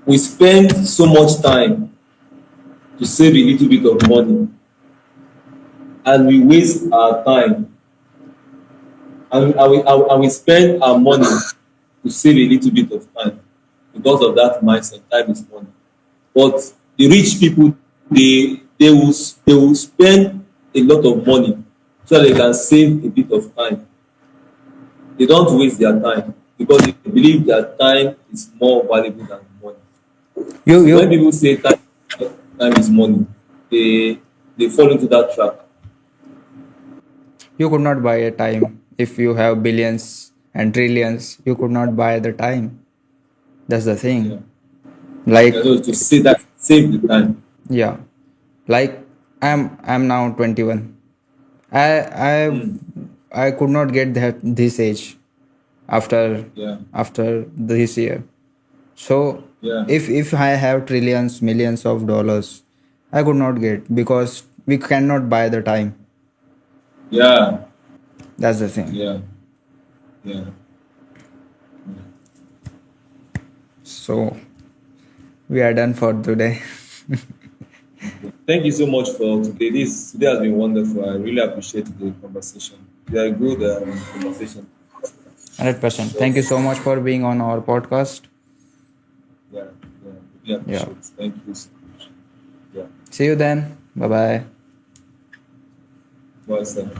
we spend so much time to save a little bit of money, and we waste our time, and we spend our money to save a little bit of time. Because of that mindset, time is money. But the rich people, they will spend a lot of money so that they can save a bit of time. They don't waste their time because they believe their time is more valuable than money. You So when you people say time is money, they fall into that trap. you could not buy a time if you have billions and trillions. You could not buy the time. That's the Yeah. thing. Yeah, Like, so to say that save the time. yeah, like I'm now 21. I I Mm. I could not get that this age after Yeah. this year. So Yeah. if I have trillions, millions of dollars, I could not get because we cannot buy the time. Yeah. That's the thing. Yeah. Yeah. So we are done for today. Thank you so much for today. This today has been wonderful. I really appreciate the conversation. We are good conversation. 100%. Sure. Thank you so much for being on our podcast. Yeah. Yeah. Really Yeah. appreciate. Thank you so much. Yeah. See you then. Bye bye. Well said.